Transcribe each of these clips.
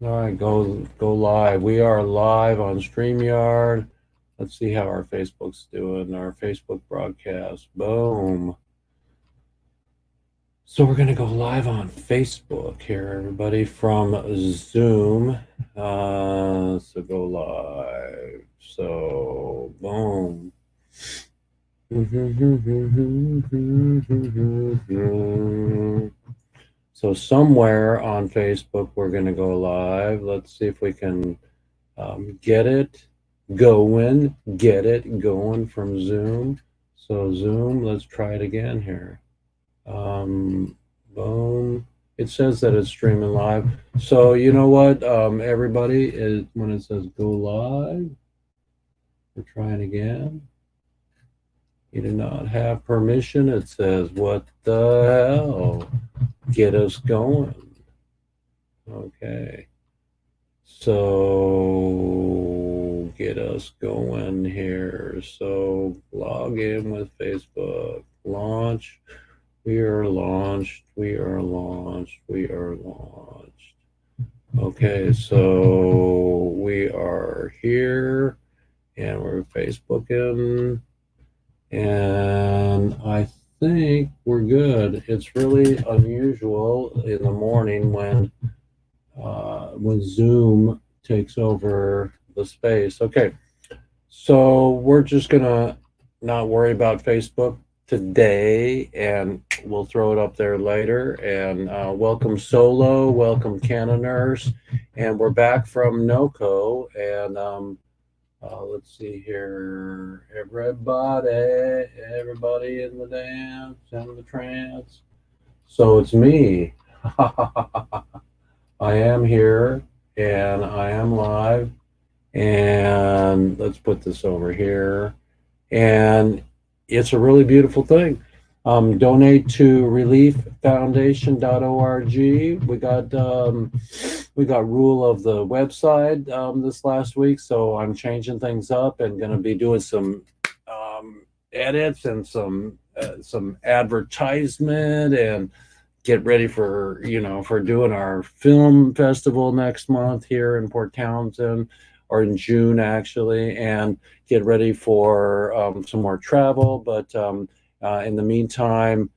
All right, go live. We are live on StreamYard. Let's see how our Facebook's doing. Our Facebook broadcast. Boom. So we're gonna go live on Facebook here, everybody, from Zoom. So go live. So boom. So somewhere on Facebook we're gonna go live. Let's see if we can get it going from Zoom. So Zoom, let's try it again here. Boom. It says that it's streaming live. So you know what, everybody, is when it says go live, we're trying again. You do not have permission. It says, what the hell? Get us going. Okay. So get us going here. So log in with Facebook. Launch. We are launched. We are launched. We are launched. Okay, so we are here and we're Facebooking. And I think we're good. It's really unusual in the morning when Zoom takes over the space. Okay, so we're just gonna not worry about Facebook today, and we'll throw it up there later. And welcome Solo, welcome Canna Nurse, and we're back from NOCO. And let's see here, everybody in the dance and the trance. So it's me. I am here and I am live. And let's put this over here. And it's a really beautiful thing. Donate to relieffoundation.org. We got rule of the website this last week, so I'm changing things up and going to be doing some edits and some advertisement and get ready for for doing our film festival next month here in Port Townsend, or in June actually, and get ready for some more travel. But in the meantime,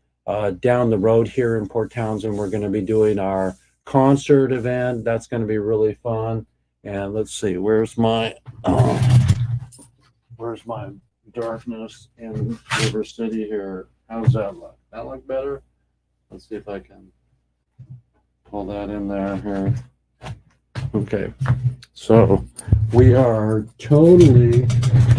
down the road here in Port Townsend, we're going to be doing our concert event. That's going to be really fun. And let's see, where's my darkness in River City here? How's that look? That look better? Let's see if I can pull that in there here. Okay, so we are totally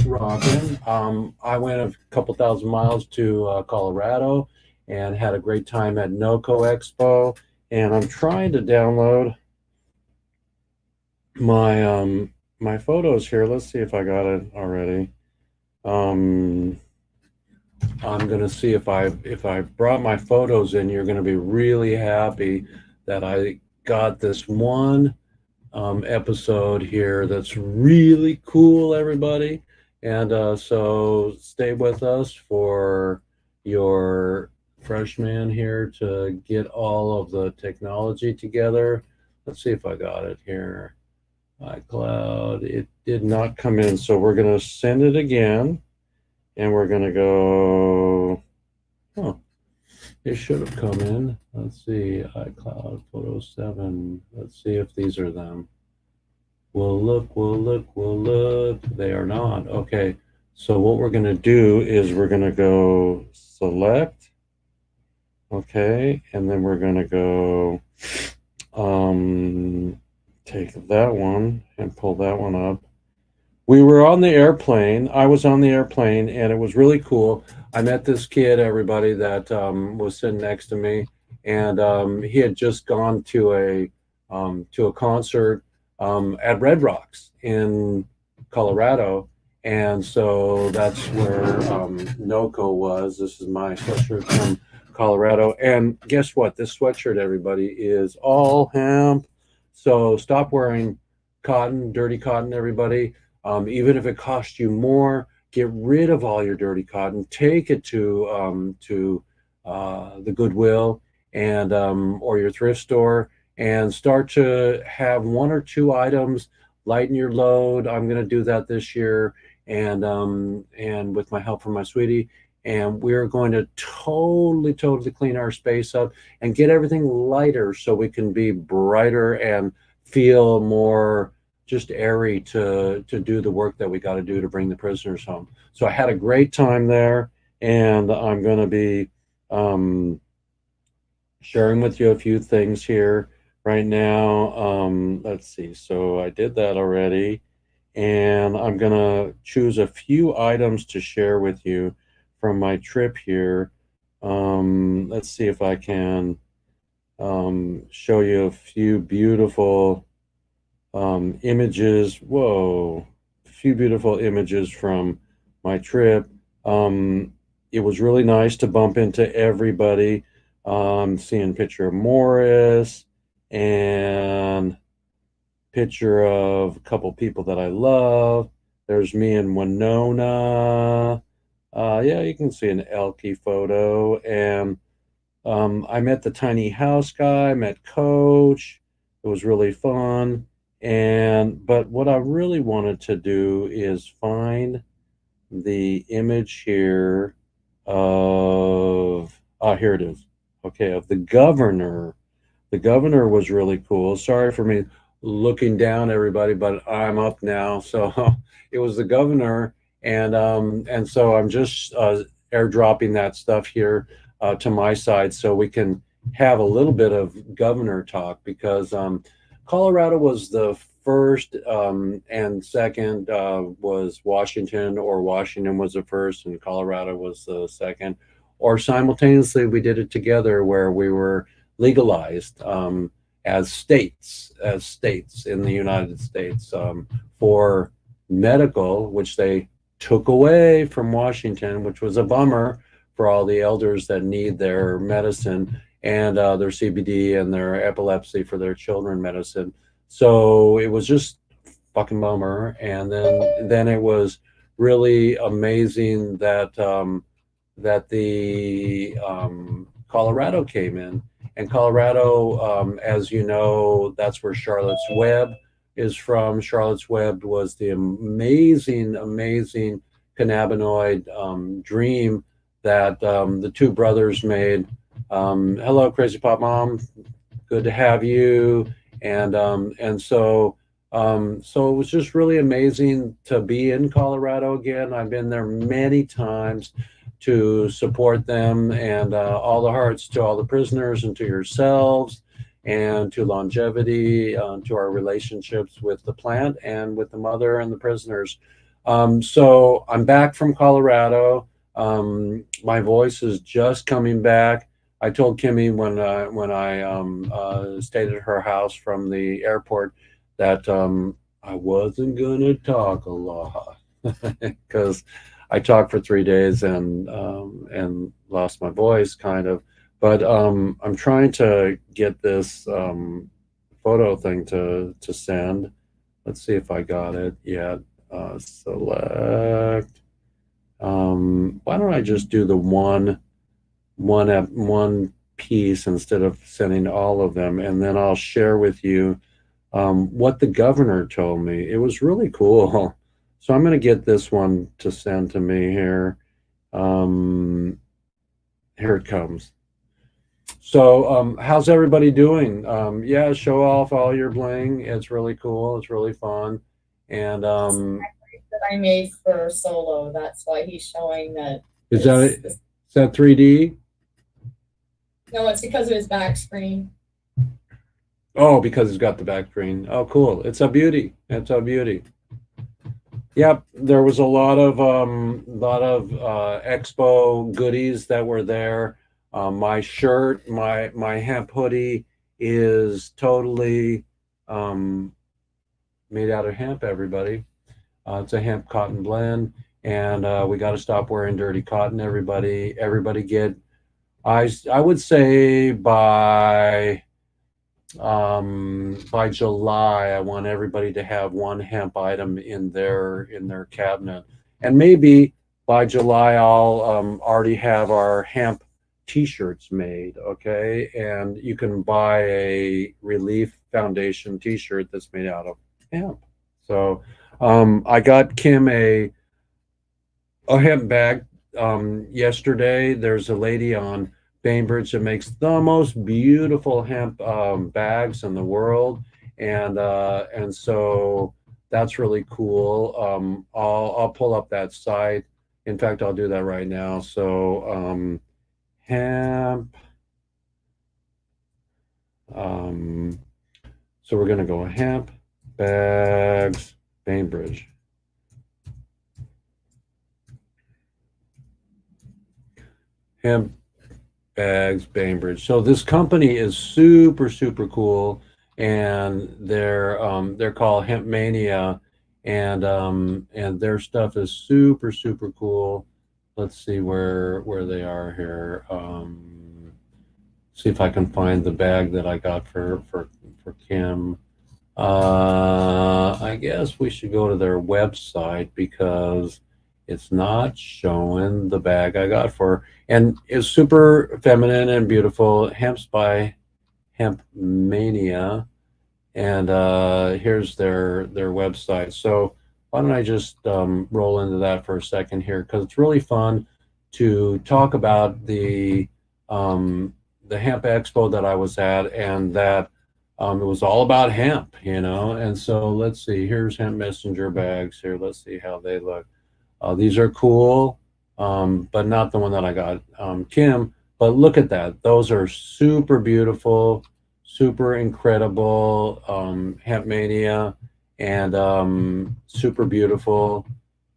rocking. I went a couple thousand miles to Colorado and had a great time at NOCO Expo. And I'm trying to download my photos here. Let's see if I got it already. I'm gonna see if I brought my photos in. You're gonna be really happy that I got this one episode here that's really cool, everybody. And so stay with us for your freshman here to get all of the technology together. Let's see if I got it here. iCloud, it did not come in, so we're going to send it again, and we're going to go, oh, it should have come in. Let's see, iCloud Photo 7. Let's see if these are them. We'll look. They are not. Okay, so what we're going to do is we're going to go select. Okay, and then we're going to go take that one and pull that one up. We were on the airplane. I was on the airplane, and it was really cool. I met this kid, everybody, that was sitting next to me, and he had just gone to a concert at Red Rocks in Colorado, and so that's where NOCO was. This is my sweatshirt from Colorado, and guess what? This sweatshirt, everybody, is all hemp. So stop wearing cotton, dirty cotton, everybody. Even if it costs you more, get rid of all your dirty cotton. Take it to the Goodwill and or your thrift store, and start to have one or two items lighten your load. I'm going to do that this year, and with my help from my sweetie, and we're going to totally clean our space up and get everything lighter so we can be brighter and feel more just airy to do the work that we got to do to bring the prisoners home. So I had a great time there, and I'm going to be um, sharing with you a few things here right now. Let's see. So I did that already, and I'm going to choose a few items to share with you from my trip here. Let's see if I can show you a few beautiful images. Whoa, a few beautiful images from my trip. It was really nice to bump into everybody. Seeing picture of Morris and picture of a couple people that I love. There's me and Winona. Yeah, you can see an Elkie photo. And I met the tiny house guy, met Coach. It was really fun. But what I really wanted to do is find the image here of, here it is. Okay, of the governor. The governor was really cool. Sorry for me looking down, everybody, but I'm up now. So it was the governor, and so I'm just airdropping that stuff here to my side so we can have a little bit of governor talk, because Colorado was the first, and second was Washington, or Washington was the first and Colorado was the second, or simultaneously we did it together where we were legalized as states in the United States for medical, which they took away from Washington, which was a bummer for all the elders that need their medicine and their CBD and their epilepsy for their children medicine. So it was just fucking bummer. And then it was really amazing that that the Colorado came in. And Colorado, as you know, that's where Charlotte's Web is from. Charlotte's Web was the amazing cannabinoid dream that the two brothers made. Hello, Crazy Pop Mom. Good to have you. And so it was just really amazing to be in Colorado again. I've been there many times to support them, and all the hearts to all the prisoners and to yourselves, and to longevity, to our relationships with the plant and with the mother and the prisoners. So I'm back from Colorado. My voice is just coming back. I told Kimmy when I stayed at her house from the airport that I wasn't gonna talk a lot because I talked for 3 days and lost my voice kind of. But I'm trying to get this photo thing to send. Let's see if I got it yet. Select. Why don't I just do the one piece instead of sending all of them, and then I'll share with you what the governor told me. It was really cool. So I'm going to get this one to send to me here. Here it comes. So how's everybody doing? Yeah, show off all your bling. It's really cool. It's really fun. And that I made for solo. That's why he's showing that. is that 3D? No, it's because of his back screen. Oh, because it's got the back screen. Oh, cool. It's a beauty. It's a beauty. Yep, there was a lot of expo goodies that were there. My shirt, my hemp hoodie is totally um, made out of hemp. Everybody, it's a hemp cotton blend, and we got to stop wearing dirty cotton. Everybody get. I would say by July, I want everybody to have one hemp item in their cabinet, and maybe by July I'll already have our hemp t-shirts made, okay? And you can buy a Relief Foundation t-shirt that's made out of hemp. So I got Kim a hemp bag yesterday. There's a lady on Bainbridge that makes the most beautiful hemp bags in the world, and so that's really cool. I'll pull up that site. In fact, I'll do that right now. So hemp. Um, so we're gonna go hemp bags Bainbridge. Hemp bags Bainbridge. So this company is super super cool, and they're called Hemp Mania, and their stuff is super super cool. Let's see where they are here. See if I can find the bag that I got for Kim. I guess we should go to their website because it's not showing the bag I got for her. And it's super feminine and beautiful. Hemp's by Hemp Mania, and here's their website. So why don't I just roll into that for a second here, because it's really fun to talk about the hemp expo that I was at, and that it was all about hemp, you know. And so let's see, here's hemp messenger bags here. Let's see how they look. These are cool, but not the one that I got Kim. But look at that. Those are super beautiful, super incredible, hemp mania, and super beautiful.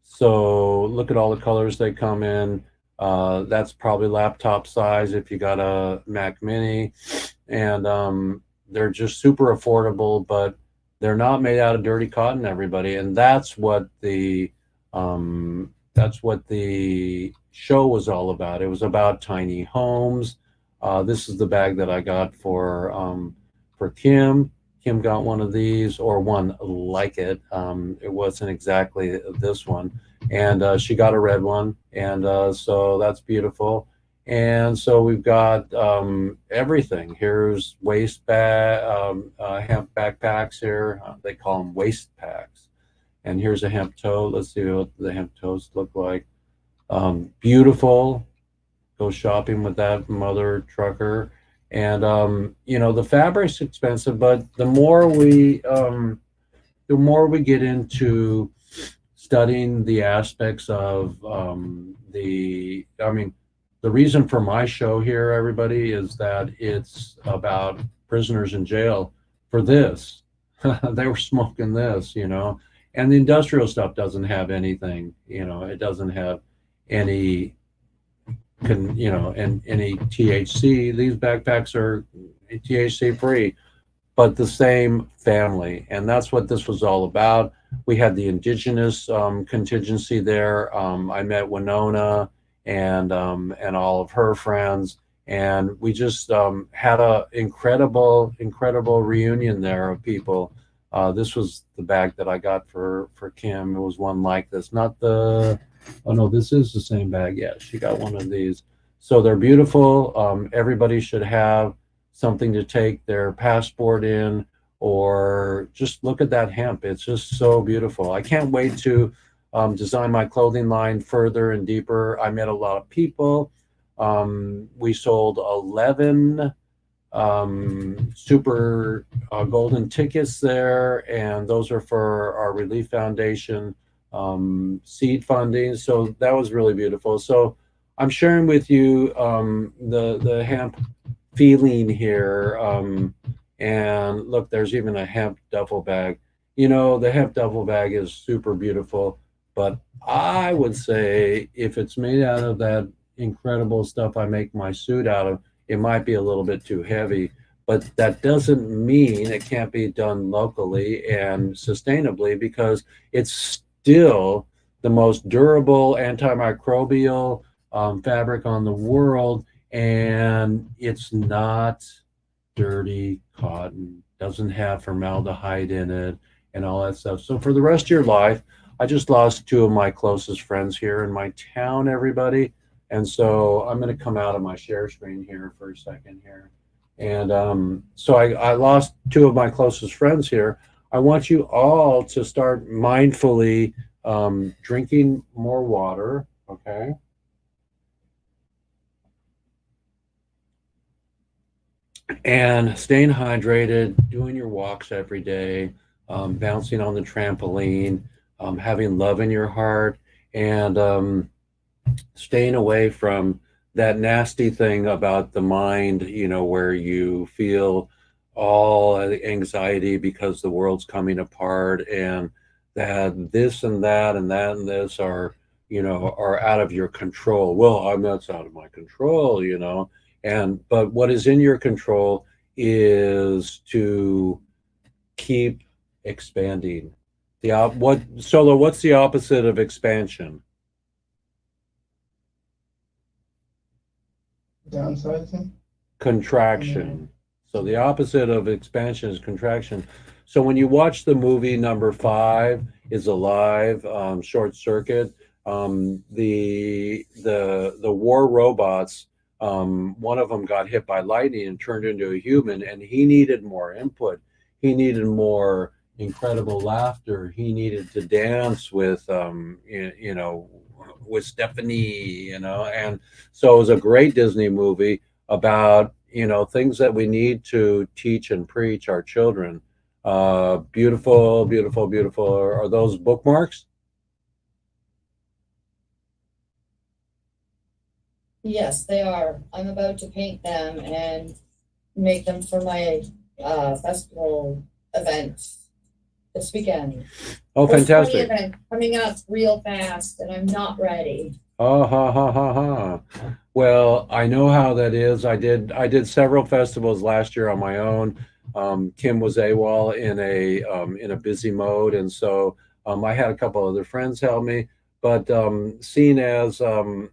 So look at all the colors they come in. That's probably laptop size if you got a Mac Mini, and they're just super affordable, but they're not made out of dirty cotton, everybody. And that's what the show was all about. It was about tiny homes. This is the bag that I got for Kim. Kim got one of these, or one like it. It wasn't exactly this one, and she got a red one, and so that's beautiful. And so we've got everything. Here's hemp backpacks here. They call them waist packs. And here's a hemp tote. Let's see what the hemp totes look like. Beautiful. Go shopping with that, mother trucker. And you know, the fabric's expensive, but the more we get into studying the aspects of I mean, the reason for my show here, everybody, is that it's about prisoners in jail for this. They were smoking this, you know, and the industrial stuff doesn't have anything, you know, it doesn't have any, and any THC. These backpacks are THC free, but the same family. And that's what this was all about. We had the indigenous contingency there. I met Winona and all of her friends, and we just had a incredible reunion there of people. This was the bag that I got for Kim. It was one like this, not the. Oh no, this is the same bag. Yeah, she got one of these. So they're beautiful. Everybody should have something to take their passport in, or just look at that hemp. It's just so beautiful. I can't wait to design my clothing line further and deeper. I met a lot of people. We sold 11 super golden tickets there, and those are for our Relief Foundation seed funding. So that was really beautiful. So I'm sharing with you the hemp feeling here. And look, there's even a hemp duffel bag. You know, the hemp duffel bag is super beautiful, but I would say if it's made out of that incredible stuff I make my suit out of, it might be a little bit too heavy. But that doesn't mean it can't be done locally and sustainably, because it's still the most durable antimicrobial fabric on the world, and it's not dirty cotton, doesn't have formaldehyde in it and all that stuff. So for the rest of your life, I just lost two of my closest friends here in my town, everybody, And so I'm going to come out of my share screen here for a second here. And so I lost two of my closest friends here. I want you all to start mindfully drinking more water, okay? And staying hydrated, doing your walks every day, bouncing on the trampoline, having love in your heart, and staying away from that nasty thing about the mind, where you feel all the anxiety because the world's coming apart and that this and that and that and this are out of your control. Well, I'm that's out of my control. But what is in your control is to keep expanding. What's the opposite of expansion? Downsizing? Contraction. So the opposite of expansion is contraction. So when you watch the movie number 5 is Alive, Short Circuit, the war robots, one of them got hit by lightning and turned into a human, and he needed more input. He needed more incredible laughter. He needed to dance with Stephanie, and so it was a great Disney movie about things that we need to teach and preach our children. Beautiful, beautiful, beautiful. Are those bookmarks? Yes, they are. I'm about to paint them and make them for my festival event this weekend. Oh, There's 20 fantastic. events coming up real fast, and I'm not ready. Oh, ha ha ha ha. Well, I know how that is. I did several festivals last year on my own. Kim was AWOL in a busy mode, and so I had a couple other friends help me. But seeing as I'm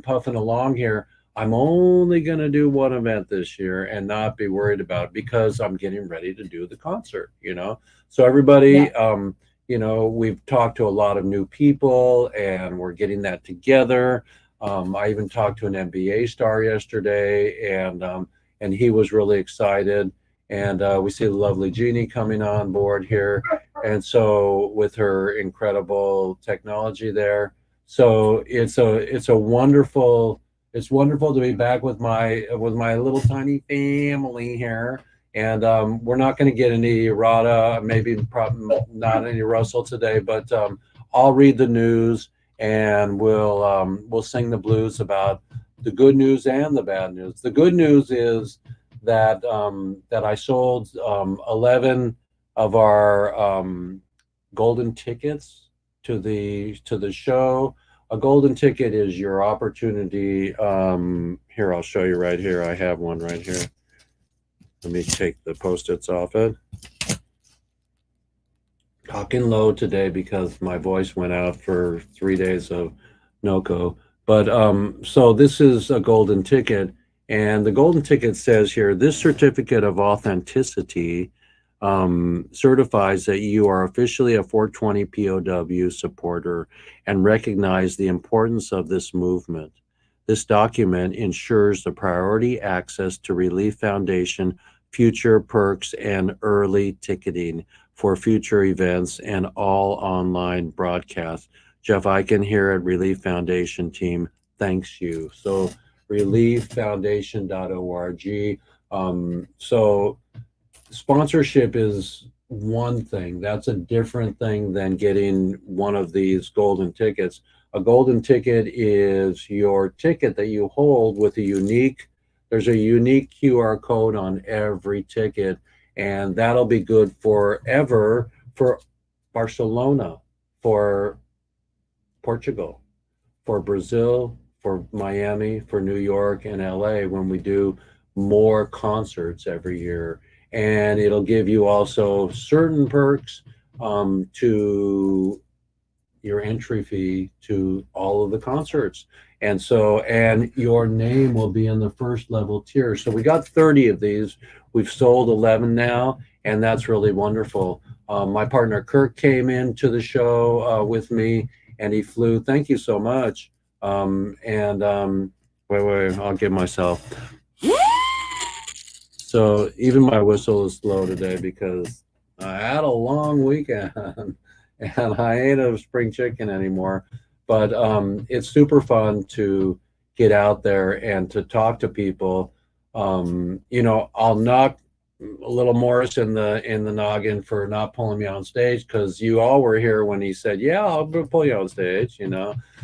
puffing along here, I'm only going to do one event this year and not be worried about it because I'm getting ready to do the concert. So everybody. Yeah. We've talked to a lot of new people and we're getting that together. I even talked to an NBA star yesterday and he was really excited. And we see the lovely Jeannie coming on board here. And so with her incredible technology there. So it's wonderful to be back with my little tiny family here. And we're not going to get any errata, maybe not any Russell today, but I'll read the news and we'll sing the blues about the good news and the bad news. The good news is that I sold 11 of our golden tickets to the show. A golden ticket is your opportunity. Here, I'll show you right here. I have one right here. Let me take the Post-its off it. Talking low today because my voice went out for 3 days of NOCO. But so this is a golden ticket, and the golden ticket says here, this certificate of authenticity certifies that you are officially a 420 POW supporter and recognize the importance of this movement. This document ensures the priority access to Relief Foundation future perks and early ticketing for future events and all online broadcasts. Jeff Eichen here at Relief Foundation team thanks you. So relieffoundation.org. So sponsorship is one thing. That's a different thing than getting one of these golden tickets. A golden ticket is your ticket that you hold with there's a unique QR code on every ticket, and that'll be good forever for Barcelona, for Portugal, for Brazil, for Miami, for New York and LA when we do more concerts every year. And it'll give you also certain perks to your entry fee to all of the concerts. And your name will be in the first level tier. So we got 30 of these. We've sold 11 now, and that's really wonderful. My partner Kirk came into the show with me, and he flew. Thank you so much. Wait, I'll give myself. So even my whistle is slow today because I had a long weekend and I ain't a spring chicken anymore. But it's super fun to get out there and to talk to people. I'll knock a little Morris in the noggin for not pulling me on stage because you all were here when he said, "Yeah, I'll pull you on stage."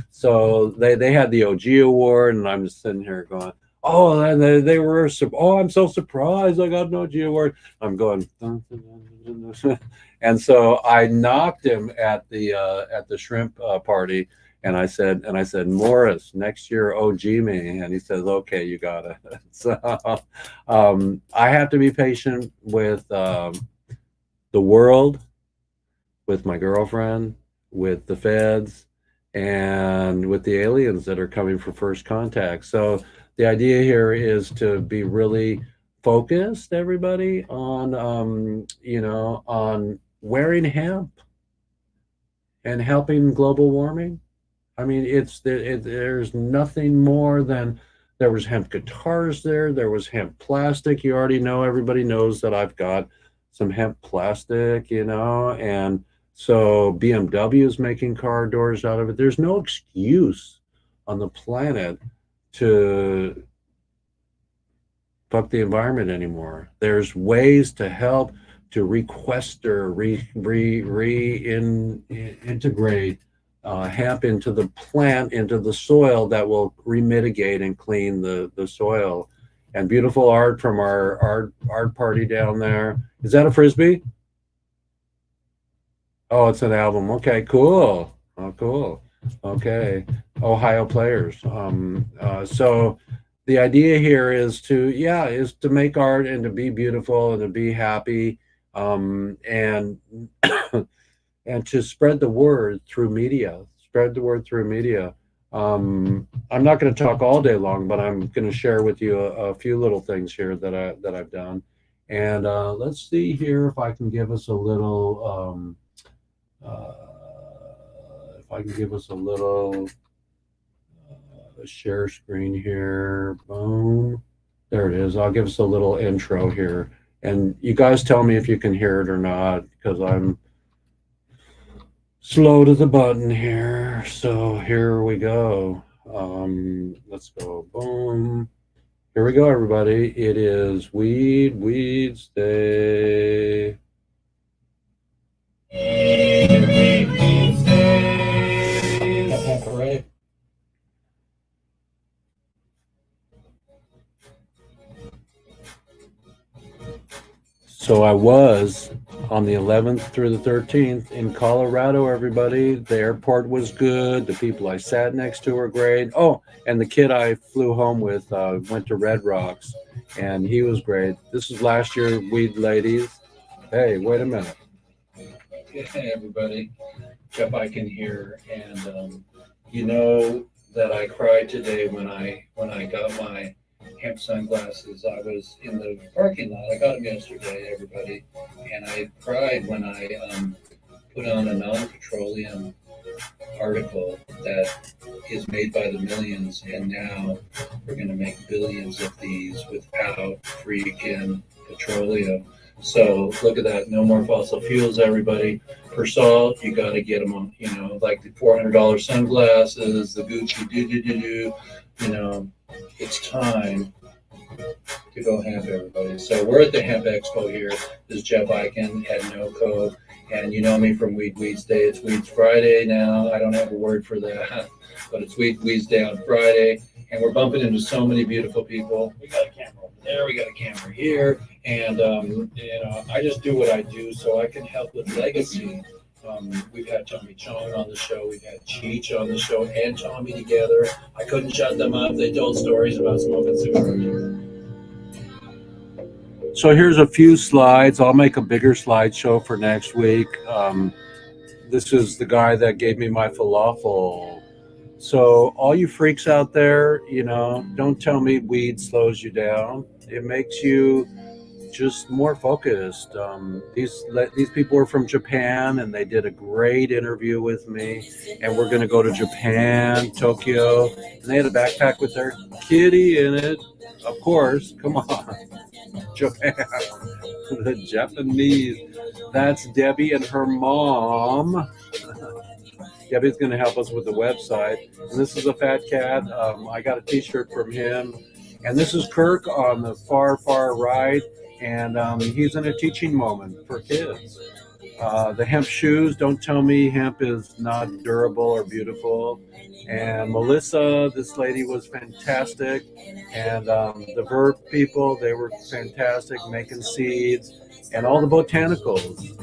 So they had the OG award, and I'm just sitting here going, "Oh, and they were, oh, I'm so surprised I got an OG award." I'm going, "Dun, dun, dun, dun, dun." And so I knocked him at the shrimp party, and I said, "Morris, next year OG me," and he says, "Okay, you got it." So I have to be patient with the world, with my girlfriend, with the feds, and with the aliens that are coming for first contact. So the idea here is to be really focused, everybody, on wearing hemp and helping global warming. I mean, there's nothing more than there was hemp guitars there. There was hemp plastic. You already know, everybody knows that I've got some hemp plastic, and so BMW is making car doors out of it. There's no excuse on the planet to fuck the environment anymore. There's ways to help to requester, integrate hemp into the plant, into the soil that will remitigate and clean the soil. And beautiful art from our art party down there. Is that a frisbee? Oh, it's an album. Okay, cool. Oh, cool. Okay, Ohio players. So the idea here is to make art and to be beautiful and to be happy, and and to spread the word through media. Spread the word through media. I'm not going to talk all day long, but I'm going to share with you a few little things here that I've done. And let's see here if I can give us a little. Uh, if I can give us a little share screen here, boom, there it is. I'll give us a little intro here, and you guys tell me if you can hear it or not because I'm slow to the button here. So here we go. Let's go, boom. Here we go, everybody. It is Weeds Day. Weeds Days. All right. So I was on the 11th through the 13th in Colorado, everybody. The airport was good. The people I sat next to were great. Oh, and the kid I flew home with went to Red Rocks, and he was great. This is last year, Weed Ladies. Hey, wait a minute. Hey, everybody. Jeff Eichen here, and you know that I cried today when I got my hemp sunglasses. I was in the parking lot. I got them yesterday, everybody, and I cried when I put on a non-petroleum article that is made by the millions, and now we're going to make billions of these without freaking petroleum. So look at that. No more fossil fuels, everybody. Per salt, you got to get them on, like the $400 sunglasses, the Gucci do. It's time to go hemp, everybody. So we're at the Hemp Expo here. This is Jeff Eichen at NoCo. And you know me from Weeds Day. It's Weeds Friday now. I don't have a word for that, but it's Weeds Day on Friday. And we're bumping into so many beautiful people. We got a camera over there. We got a camera here. And, I just do what I do so I can help with legacy. We've had Tommy Chong on the show. We've had Cheech on the show and Tommy together. I couldn't shut them up. They told stories about smoking cigars. So here's a few slides. I'll make a bigger slideshow for next week. This is the guy that gave me my falafel. So all you freaks out there, don't tell me weed slows you down. It makes you just more focused. These people are from Japan, and they did a great interview with me. And we're going to go to Japan, Tokyo, and they had a backpack with their kitty in it. Of course, come on, Japan, the Japanese. That's Debbie and her mom. Debbie's going to help us with the website. And this is a fat cat. I got a T-shirt from him. And this is Kirk on the far, far right. And he's in a teaching moment for kids. The hemp shoes, don't tell me hemp is not durable or beautiful. And Melissa, this lady was fantastic. And the Verb people, they were fantastic, making seeds and all the botanicals.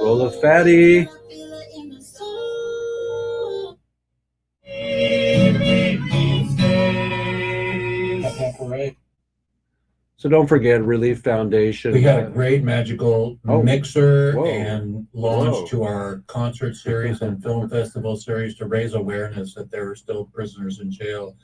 Roll a fatty. Right. So don't forget Relief Foundation. We had a great magical mixer Whoa. and launch Whoa. to our concert series and film festival series to raise awareness that there are still prisoners in jail.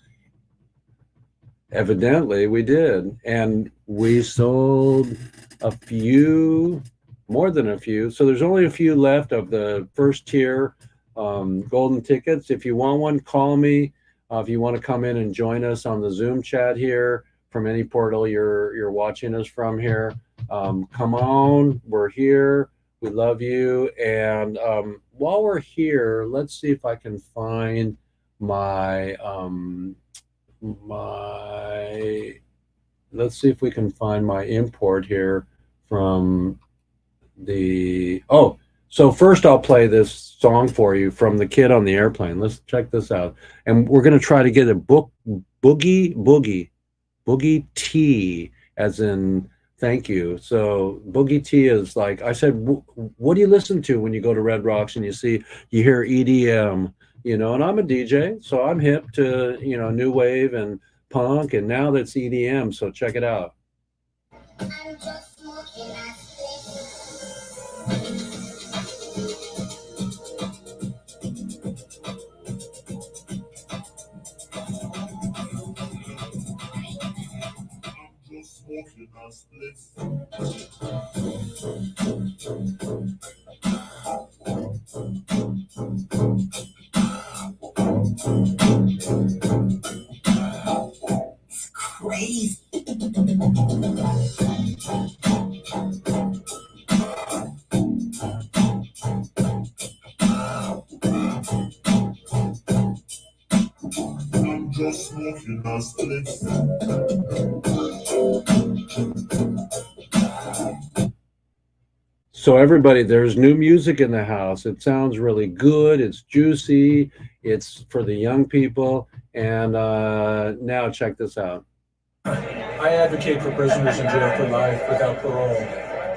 Evidently, we did. And we sold a few, more than a few. So there's only a few left of the first tier golden tickets. If you want one, call me. If you want to come in and join us on the Zoom chat here from any portal you're watching us from here, come on. We're here. We love you. And while we're here, let's see if I can find my let's see if we can find my import here from the so first I'll play this song for you from The Kid on the Airplane. Let's check this out. And we're going to try to get a boogie T, as in thank you. So boogie T is like, I said, what do you listen to when you go to Red Rocks and you hear EDM, and I'm a DJ, so I'm hip to, new wave and punk, and now that's EDM. So check it out. It's crazy. I'm just smoking my splits. So everybody, there's new music in the house. It sounds really good. It's juicy. It's for the young people. And now check this out. I advocate for prisoners in jail for life without parole.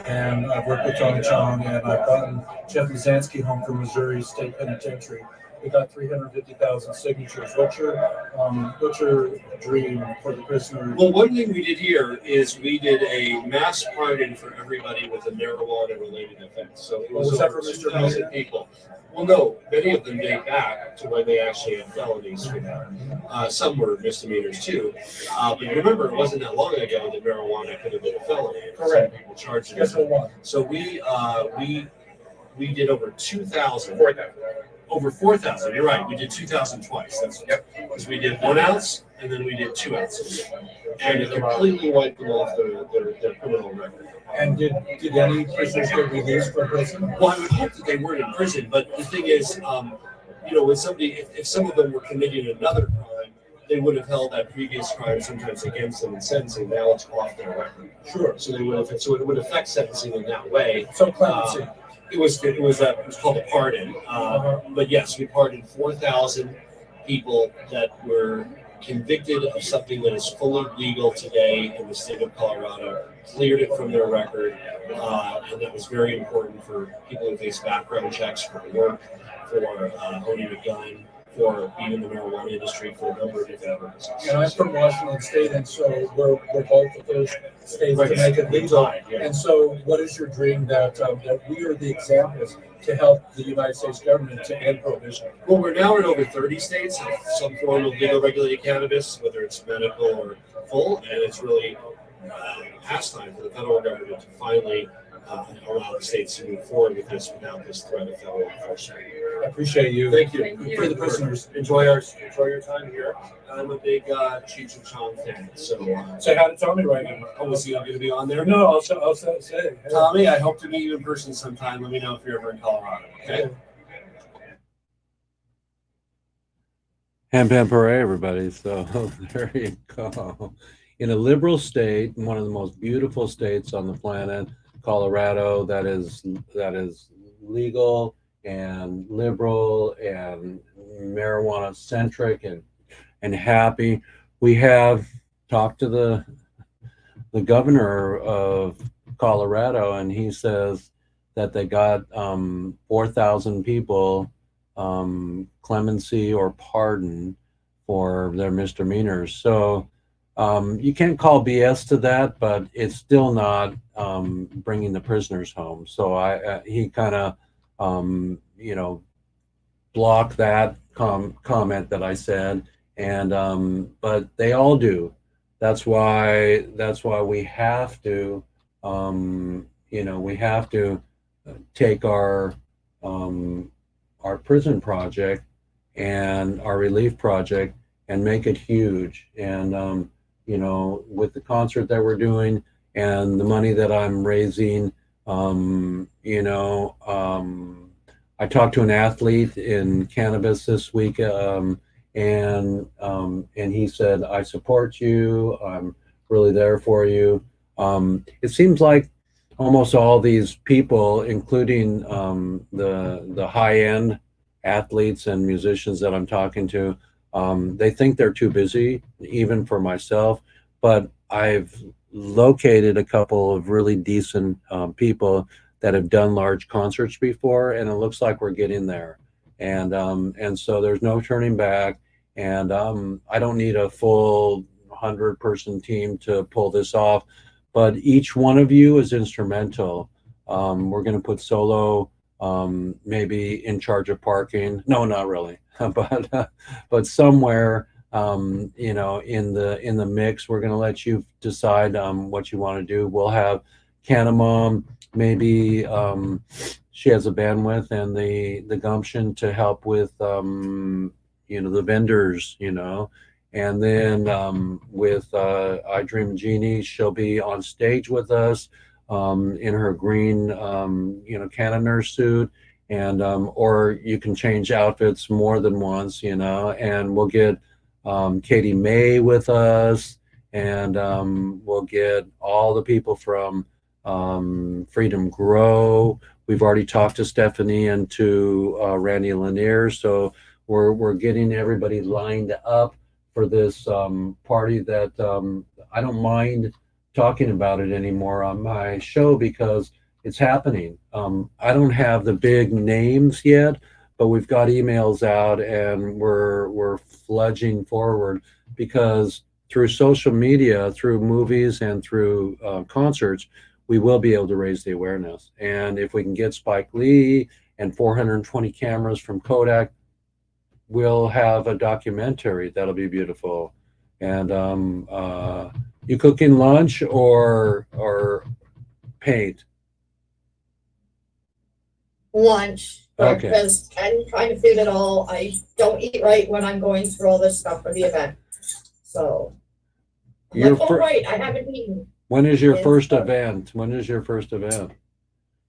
And I've worked with Tony Chong, and I've gotten Jeff Mazansky home from Missouri State Penitentiary. We got 350,000 signatures. What's your dream for the prisoner? Well, one thing we did here is we did a mass pardon for everybody with a marijuana-related offense. So it was that over for Mr. 2,000 Mason? people. Well, no, many of them date back to when they actually had felonies for that. Some were misdemeanors too. But remember, it wasn't that long ago that marijuana could have been a felony. Correct. Some people charged it. Guess what won? So we did over 2,000. Over 4,000. You're right. We did 2,000 twice. That's because we did 1 ounce and then we did 2 ounces, and it completely wiped them off their criminal record. And did any prisoners get released from prison? Well, I would hope that they weren't in prison, but the thing is, when somebody, if some of them were committing another crime, they would have held that previous crime sometimes against them in sentencing. Now it's off their record. Sure. So they would have. So it would affect sentencing in that way. So clemency. It was called a pardon. But yes, we pardoned 4,000 people that were convicted of something that is fully legal today in the state of Colorado, cleared it from their record, and that was very important for people who face background checks for work, for owning a gun, for being in the marijuana industry for a number of different purposes. And I'm from Washington State, and so we're both of those states to make it legal. Yeah. And so, what is your dream that we are the examples to help the United States government to end prohibition? Well, we're now in over 30 states have some form of legal regulated cannabis, whether it's medical or full, and it's really past time for the federal government to finally allow the states to move forward with this without this threat of federal enforcement. I appreciate you. Thank you. Thank you. For the prisoners. Enjoy your time here. I'm a big Cheech and Chong fan, so Say hi to Tommy right now. oh, was he going to be on there? No, I'll say, hey. Tommy, I hope to meet you in person sometime. Let me know if you're ever in Colorado. Okay. Ham Hooray, everybody. So there you go. In a liberal state, one of the most beautiful states on the planet, Colorado, that is legal and liberal and marijuana centric and happy. We have talked to the governor of Colorado, and he says that they got 4,000 people clemency or pardon for their misdemeanors. So you can't call BS to that, but it's still not bringing the prisoners home. So he kind of blocked that comment that I said, and but they all do. That's why we have to we have to take our prison project and our relief project and make it huge. And with the concert that we're doing and the money that I'm raising, I talked to an athlete in cannabis this week, and he said, "I support you. I'm really there for you." It seems like almost all these people, including the high-end athletes and musicians that I'm talking to, they think they're too busy, even for myself. But I've located a couple of really decent people that have done large concerts before, and it looks like we're getting there. And so there's no turning back. And I don't need a full 100-person team to pull this off, but each one of you is instrumental. We're going to put Solo maybe in charge of parking. No, not really, but somewhere in the mix. We're going to let you decide what you want to do. We'll have Canna Mom, maybe she has a bandwidth and the gumption to help with the vendors, and then with I Dream Jeannie, she'll be on stage with us in her green Canna nurse suit, and or you can change outfits more than once, and we'll get Katie May with us, and we'll get all the people from Freedom Grow. We've already talked to Stephanie and to Randy Lanier, so we're getting everybody lined up for this party that I don't mind talking about it anymore on my show because it's happening. I don't have the big names yet, but we've got emails out and we're fludging forward because through social media, through movies, and through concerts, we will be able to raise the awareness. And if we can get Spike Lee and 420 cameras from Kodak, we'll have a documentary that'll be beautiful. And you cooking lunch or paint? Lunch, Okay. because I'm trying to feed it all. I don't eat right when I'm going through all this stuff for the event. So, I'm Your like, fir- right, I haven't eaten. When is your Yes, first sir. event? When is your first event?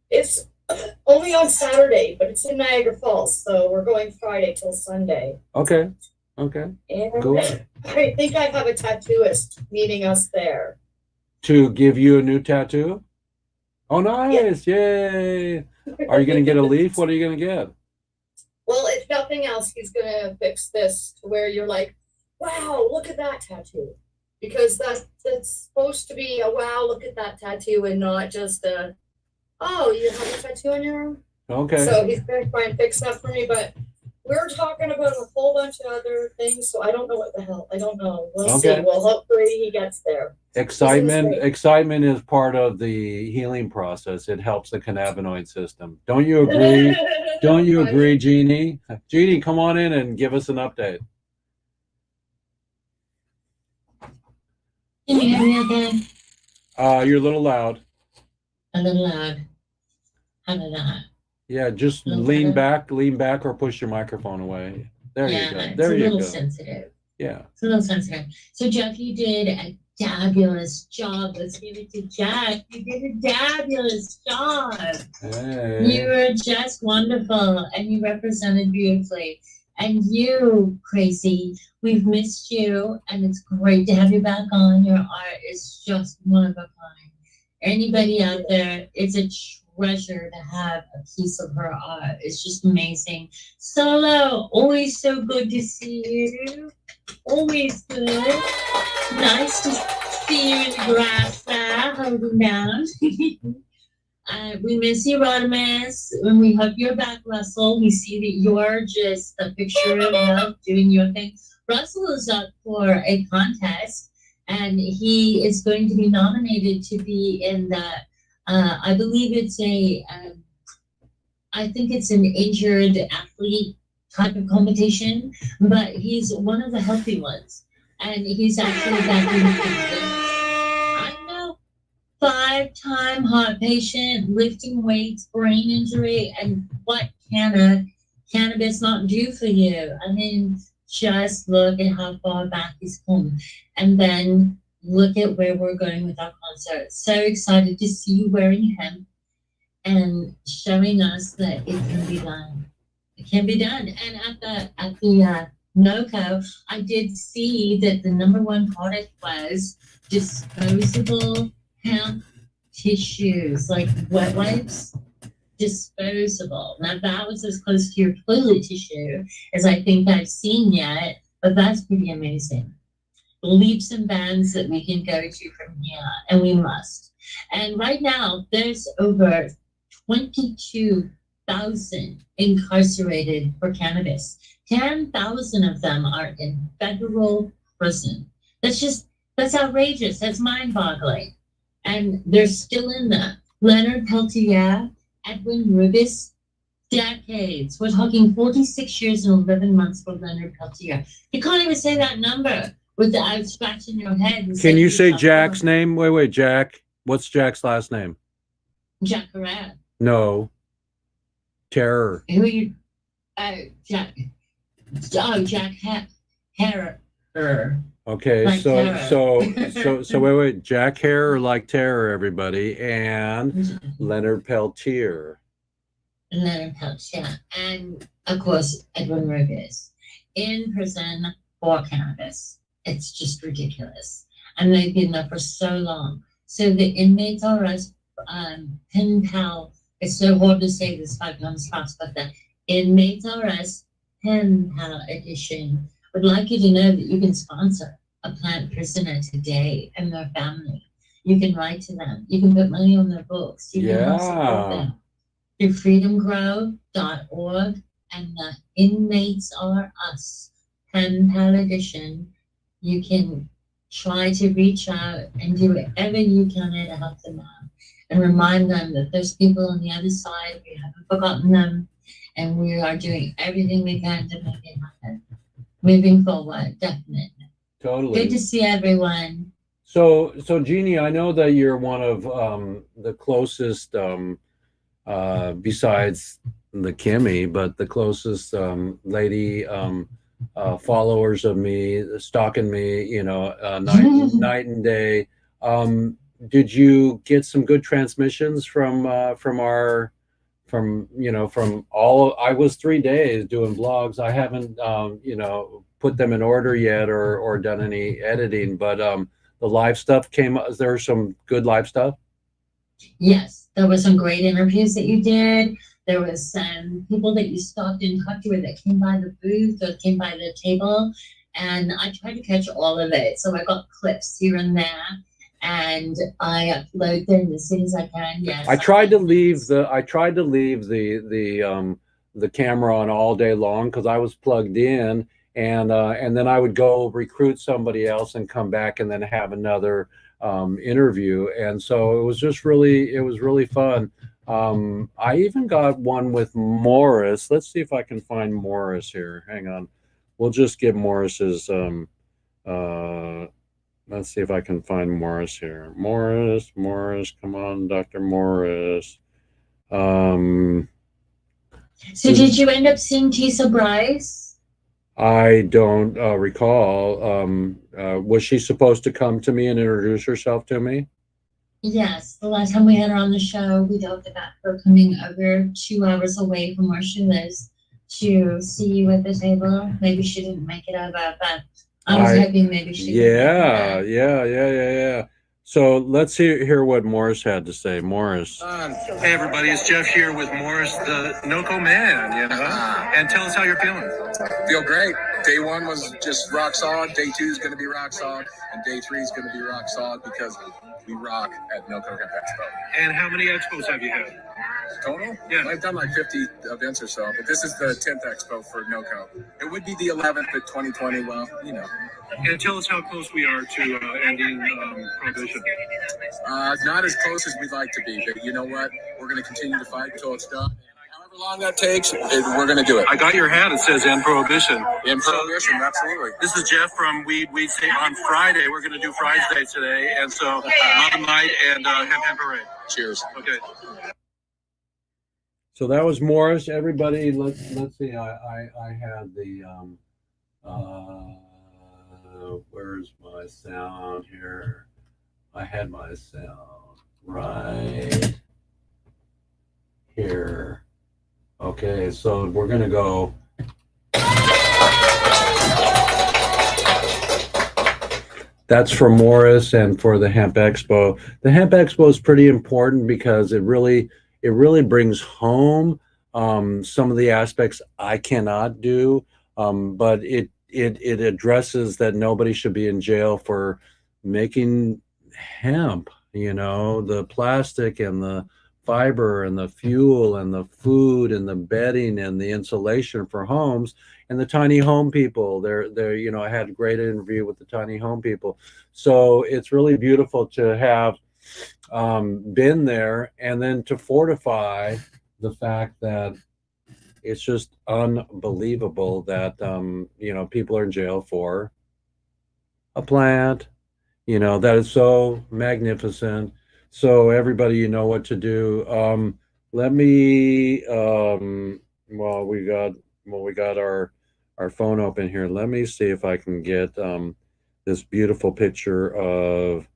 It's only on Saturday, but it's in Niagara Falls, so we're going Friday till Sunday. Okay. And Cool. I think I have a tattooist meeting us there. To give you a new tattoo? Oh, nice. Yay. Are you going to get a leaf? What are you going to get? Well, if nothing else, he's gonna fix this to where you're like, wow, look at that tattoo. Because that's supposed to be a wow, look at that tattoo, and not just a, oh, you have a tattoo on your arm? Okay. So he's gonna try and fix that for me, but we're talking about a whole bunch of other things, so I don't know what the hell. I don't know. We'll see. Okay. Well, hopefully he gets there. Excitement, great. excitement is part of the healing process. It helps the cannabinoid system. Don't you agree? Don't you agree, Jeannie? Jeannie, come on in and give us an update. Can you hear me okay? You're a little loud. A little loud. How did that? Yeah, just Little lean better? back, or push your microphone away. There you go. It's There a you little go. sensitive. Yeah. It's a little sensitive. So Jeff, you did a fabulous job. Let's give it to Jeff. You did a fabulous job. Hey. You were just wonderful and you represented beautifully. And you, Crazy, we've missed you and it's great to have you back on. Your art is just one of a kind. Anybody out there, it's a treasure to have a piece of her art. It's just amazing. Solo, always so good to see you. Always good. Nice to see you in the grass there, holding down. We miss you, Rodimus, and we hope you're back, Russell. We see that you're just a picture of health doing your thing. Russell is up for a contest, and he is going to be nominated to be in the, I believe it's I think it's an injured athlete type of competition, but he's one of the healthy ones, and he's actually back in the 5-time heart patient, lifting weights, brain injury, and what can cannabis not do for you? I mean, just look at how far back he's come. And then look at where we're going with our concert. So excited to see you wearing hemp and showing us that it can be done. It can be done. And at the NOCO, I did see that the #1 product was disposable hemp tissues, like wet wipes, disposable. Now that was as close to your toilet tissue as I think I've seen yet, but that's pretty amazing. Leaps and bounds that we can go to from here, and we must. And right now, there's over 22,000 incarcerated for cannabis. 10,000 of them are in federal prison. That's outrageous. That's mind-boggling. And they're still in there. Leonard Peltier, Edwin Rubis, decades. We're talking 46 years and 11 months for Leonard Peltier. You can't even say that number without scratching your head. And Can you say Jack's name? Wait, Jack. What's Jack's last name? Jack Herrera. No. Terror. Who are you? Jack. Oh, Jack Herrera. Okay, Like so wait, Jack Hare like terror, everybody, and Leonard Peltier. Leonard Peltier, and of course Edwin Rubis in prison for cannabis. It's just ridiculous, and they've been there for so long. So the inmates are us pen pal. It's so hard to say this 5 times fast, but the inmates are us pen pal edition would like you to know that you can sponsor a plant prisoner today and their family. You can write to them. You can put money on their books. You can help support them through freedomgrow.org and the Inmates Are Us pen pal edition. You can try to reach out and do whatever you can to help them out and remind them that there's people on the other side. We haven't forgotten them, and we are doing everything we can to make it happen. Moving forward, definitely. Totally. Good to see everyone. So Jeannie, I know that you're one of the closest, besides the Kimmy, but the closest lady followers of me, stalking me, night and day. Did you get some good transmissions from all? I was 3 days doing vlogs. I haven't put them in order yet or done any editing, but the live stuff came. Is there some good live stuff? Yes, there were some great interviews that you did. There was some people that you stopped and talked to that came by the booth or came by the table, and I tried to catch all of it. So I got clips here and there, and I upload them as soon as I can. Yes, I tried to leave the the camera on all day long because I was plugged in, and then I would go recruit somebody else and come back and then have another interview. And so it was really fun. I even got one with Morris. Let's see if I can find Morris here. Hang on. We'll just get Morris's let's see if I can find Morris here. Morris, come on, Dr. Morris. So did you end up seeing Tisa Bryce? I don't recall. Was she supposed to come to me and introduce herself to me? Yes, the last time we had her on the show, we talked about her coming over 2 hours away from where she lives to see you at the table. Maybe she didn't make it over, but I was hoping maybe she would. Yeah. So let's hear what Morris had to say. Morris. Hey everybody, it's Jeff here with Morris, the NOCO man, you know? And tell us how you're feeling. Feel great. Day one was just rock solid. Day two is going to be rock solid. And day three is going to be rock solid because we rock at NOCO Hemp Expo. And how many expos have you had? Total? Yeah. I've done like 50 events or so, but this is the 10th expo for NOCO. It would be the 11th at 2020. Well, you know. And tell us how close we are to ending prohibition. Not as close as we'd like to be, but you know what? We're going to continue to fight until it's done. However long that takes, we're going to do it. I got your hat. It says end prohibition. End prohibition, absolutely. This is Jeff from WEEDSDAYS. On Friday, we're going to do Friday today. And so, love night and hemp parade. Cheers. Okay. So that was Morris. Everybody, let's see. I had the where's my sound here? I had my sound right here. Okay, so we're gonna go. That's for Morris and for the Hemp Expo. The Hemp Expo is pretty important because it really brings home some of the aspects I cannot do, but it addresses that nobody should be in jail for making hemp. You know, the plastic and the fiber and the fuel and the food and the bedding and the insulation for homes and the tiny home people. They're you know, I had a great interview with the tiny home people. So it's really beautiful to have been there and then to fortify the fact that it's just unbelievable that you know, people are in jail for a plant, you know, that is so magnificent. So everybody, you know what to do. Let me well, we got our phone open here. Let me see if I can get this beautiful picture of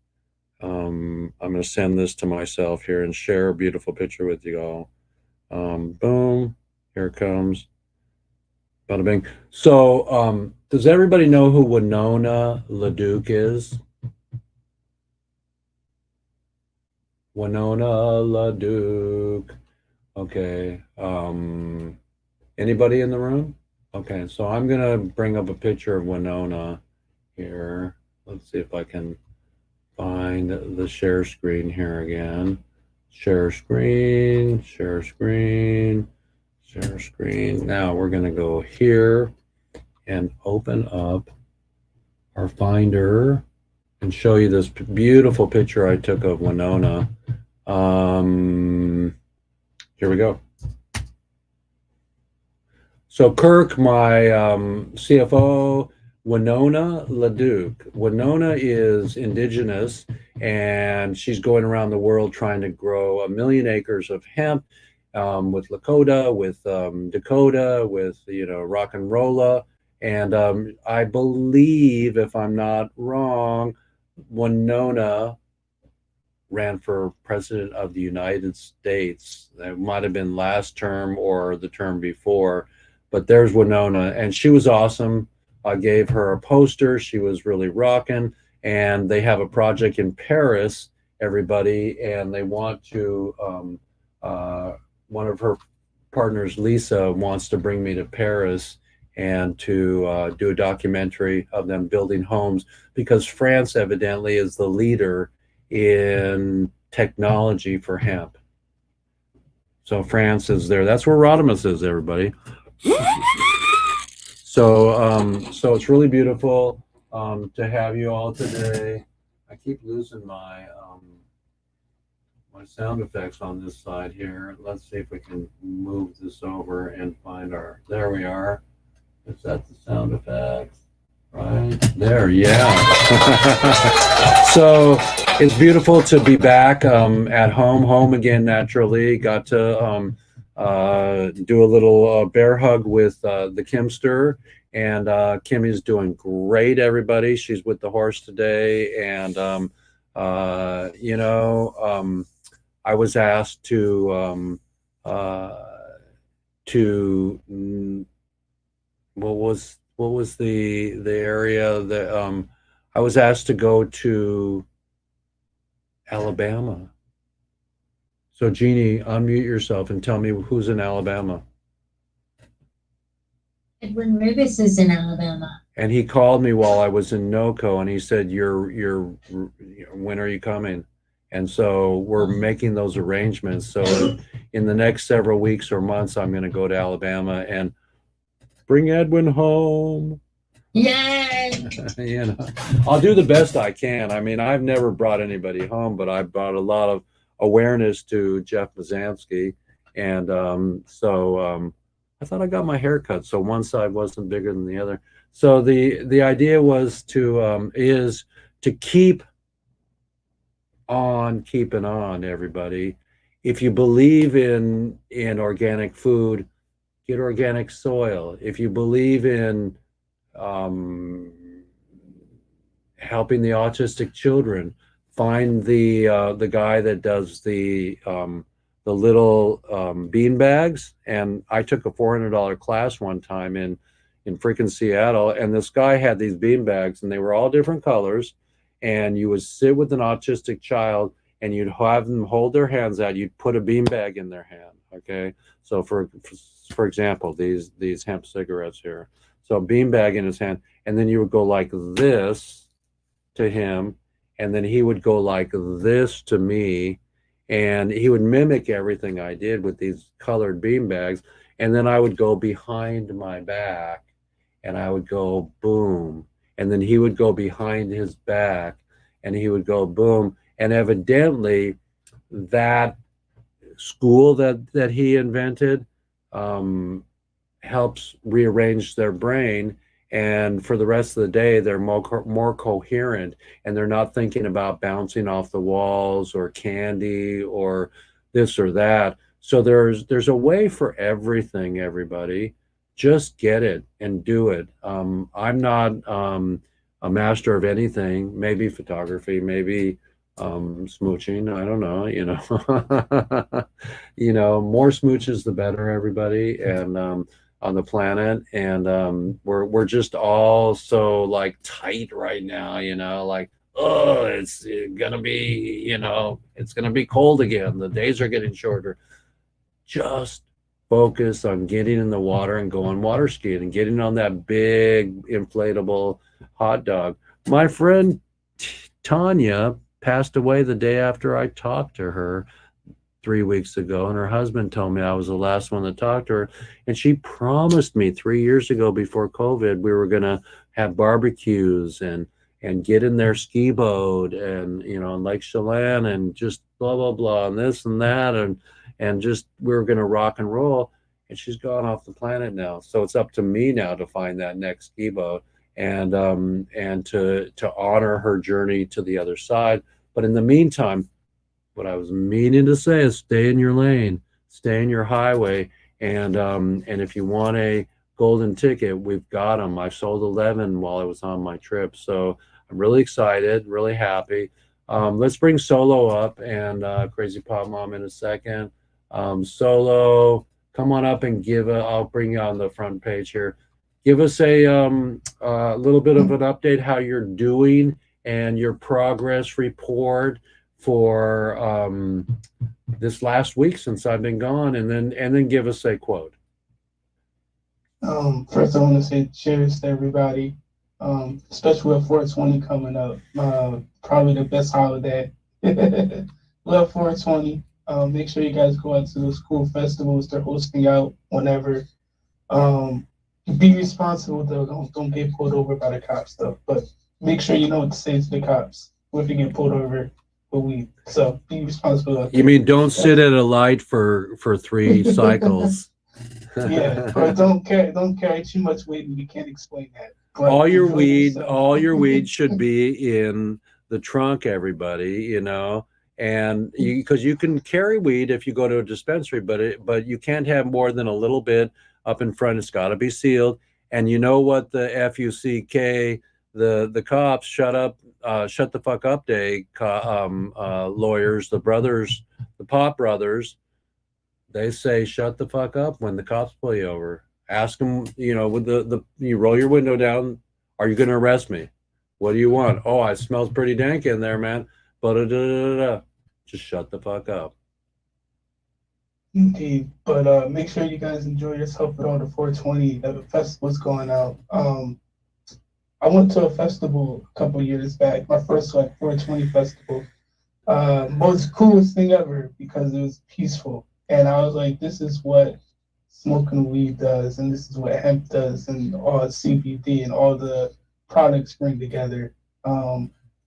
I'm going to send this to myself here and share a beautiful picture with you all. Boom, here it comes. Bada bing. So does everybody know who Winona LaDuke is? Winona LaDuke. Okay. Anybody in the room? Okay, so I'm gonna bring up a picture of Winona here. Let's see if I can find the share screen here again. Share screen, share screen, share screen. Now we're gonna go here and open up our Finder and show you this beautiful picture I took of Winona. Here we go. So Kirk, my CFO, Winona LaDuke. Winona is indigenous, and she's going around the world trying to grow 1 million acres of hemp with Lakota, with Dakota, with, you know, Rock and Rolla. And I believe, if I'm not wrong, Winona ran for president of the United States. That might have been last term or the term before, but there's Winona, and she was awesome. I gave her a poster. She was really rocking, and they have a project in Paris, everybody, and they want to, one of her partners, Lisa, wants to bring me to Paris and to do a documentary of them building homes, because France evidently is the leader in technology for hemp. So France is there. That's where Rodimus is, everybody. So it's really beautiful to have you all today. I keep losing my my sound effects on this side here. Let's see if we can move this over and find our. There we are. Is that the sound effects? Right there, yeah. So it's beautiful to be back at home again naturally. Got to do a little bear hug with the Kimster, and Kimmy's doing great, everybody. She's with the horse today, and I was asked to what was the area that I was asked to go to Alabama. So Jeannie, unmute yourself and tell me who's in Alabama. Edwin Rivers is in Alabama. And he called me while I was in NOCO, and he said, when are you coming? And so we're making those arrangements. So in the next several weeks or months, I'm going to go to Alabama and bring Edwin home. Yay! I'll do the best I can. I mean, I've never brought anybody home, but I brought a lot of awareness to Jeff Mazansky. And I thought I got my hair cut, so one side wasn't bigger than the other. So the idea was is to keep on keeping on, everybody. If you believe in organic food, get organic soil. If you believe in helping the autistic children, find the guy that does the little bean bags. And I took a $400 class one time in freaking Seattle, and this guy had these bean bags, and they were all different colors. And you would sit with an autistic child, and you'd have them hold their hands out. You'd put a bean bag in their hand. Okay, so for example, these hemp cigarettes here. So a bean bag in his hand, and then you would go like this to him, and then he would go like this to me, and he would mimic everything I did with these colored bean bags. And then I would go behind my back, and I would go boom, and then he would go behind his back, and he would go boom. And evidently that school that he invented helps rearrange their brain, and for the rest of the day they're more coherent, and they're not thinking about bouncing off the walls or candy or this or that. So there's a way for everything, everybody. Just get it and do it. I'm not a master of anything, maybe photography, maybe smooching, I don't know, more smooches the better, everybody, and on the planet. And we're just all so like tight right now, like, oh, it's gonna be, it's gonna be cold again, the days are getting shorter. Just focus on getting in the water and going water skiing and getting on that big inflatable hot dog. My friend Tanya passed away the day after I talked to her 3 weeks ago, and her husband told me I was the last one to talk to her. And she promised me 3 years ago, before COVID, we were gonna have barbecues and get in their ski boat and on Lake Chelan and just blah blah blah and this and that, and just we were gonna rock and roll. And she's gone off the planet now, so it's up to me now to find that next ski boat and to honor her journey to the other side. But in the meantime, what I was meaning to say is stay in your lane, stay in your highway, and if you want a golden ticket, we've got them. I sold 11 while I was on my trip, so I'm really excited, really happy. Let's bring Solo up and Crazy Pop Mom in a second. Solo, come on up and I'll bring you on the front page here. Give us a little bit of an update how you're doing and your progress report for this last week since I've been gone, and then give us a quote. First I want to say cheers to everybody, especially with 420 coming up. Probably the best holiday. Love 420. Make sure you guys go out to those cool festivals they're hosting out whenever. Be responsible though. Don't get pulled over by the cops though. But make sure you know what to say to the cops if you get pulled over with weed. So be responsible. You mean don't sit at a light for 3 cycles? Yeah, or don't carry too much weight and you can't explain that. But all your enjoy weed, yourself. all your weed should be in the trunk, everybody, you know. And because you can carry weed if you go to a dispensary, but you can't have more than a little bit up in front. It's got to be sealed. And you know what the FUCK, the cops, shut the fuck up day, lawyers, the brothers, the Pop brothers, they say shut the fuck up when the cops pull you over. Ask them, you know, with you roll your window down. Are you going to arrest me? What do you want? Oh, it smells pretty dank in there, man. But just shut the fuck up. Indeed, but make sure you guys enjoy yourself with all the 420 the festivals going out. I went to a festival a couple years back, my first like 420 festival. Most coolest thing ever because it was peaceful, and I was like, this is what smoking weed does, and this is what hemp does, and all CBD and all the products bring together.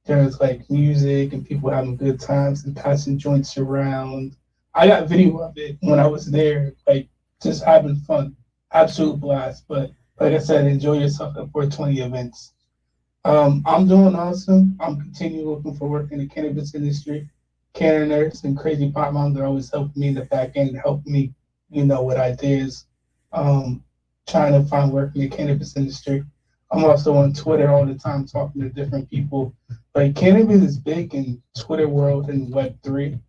There was like music and people having good times and passing joints around. I got video of it when I was there, like just having fun, absolute blast. But like I said, enjoy yourself at 420 events. I'm doing awesome. I'm continuing looking for work in the cannabis industry. Canna Nurse and Crazy Pot Moms are always helping me in the back end, helping me, you know, with ideas. Trying to find work in the cannabis industry. I'm also on Twitter all the time talking to different people. Like cannabis is big in Twitter world and Web3.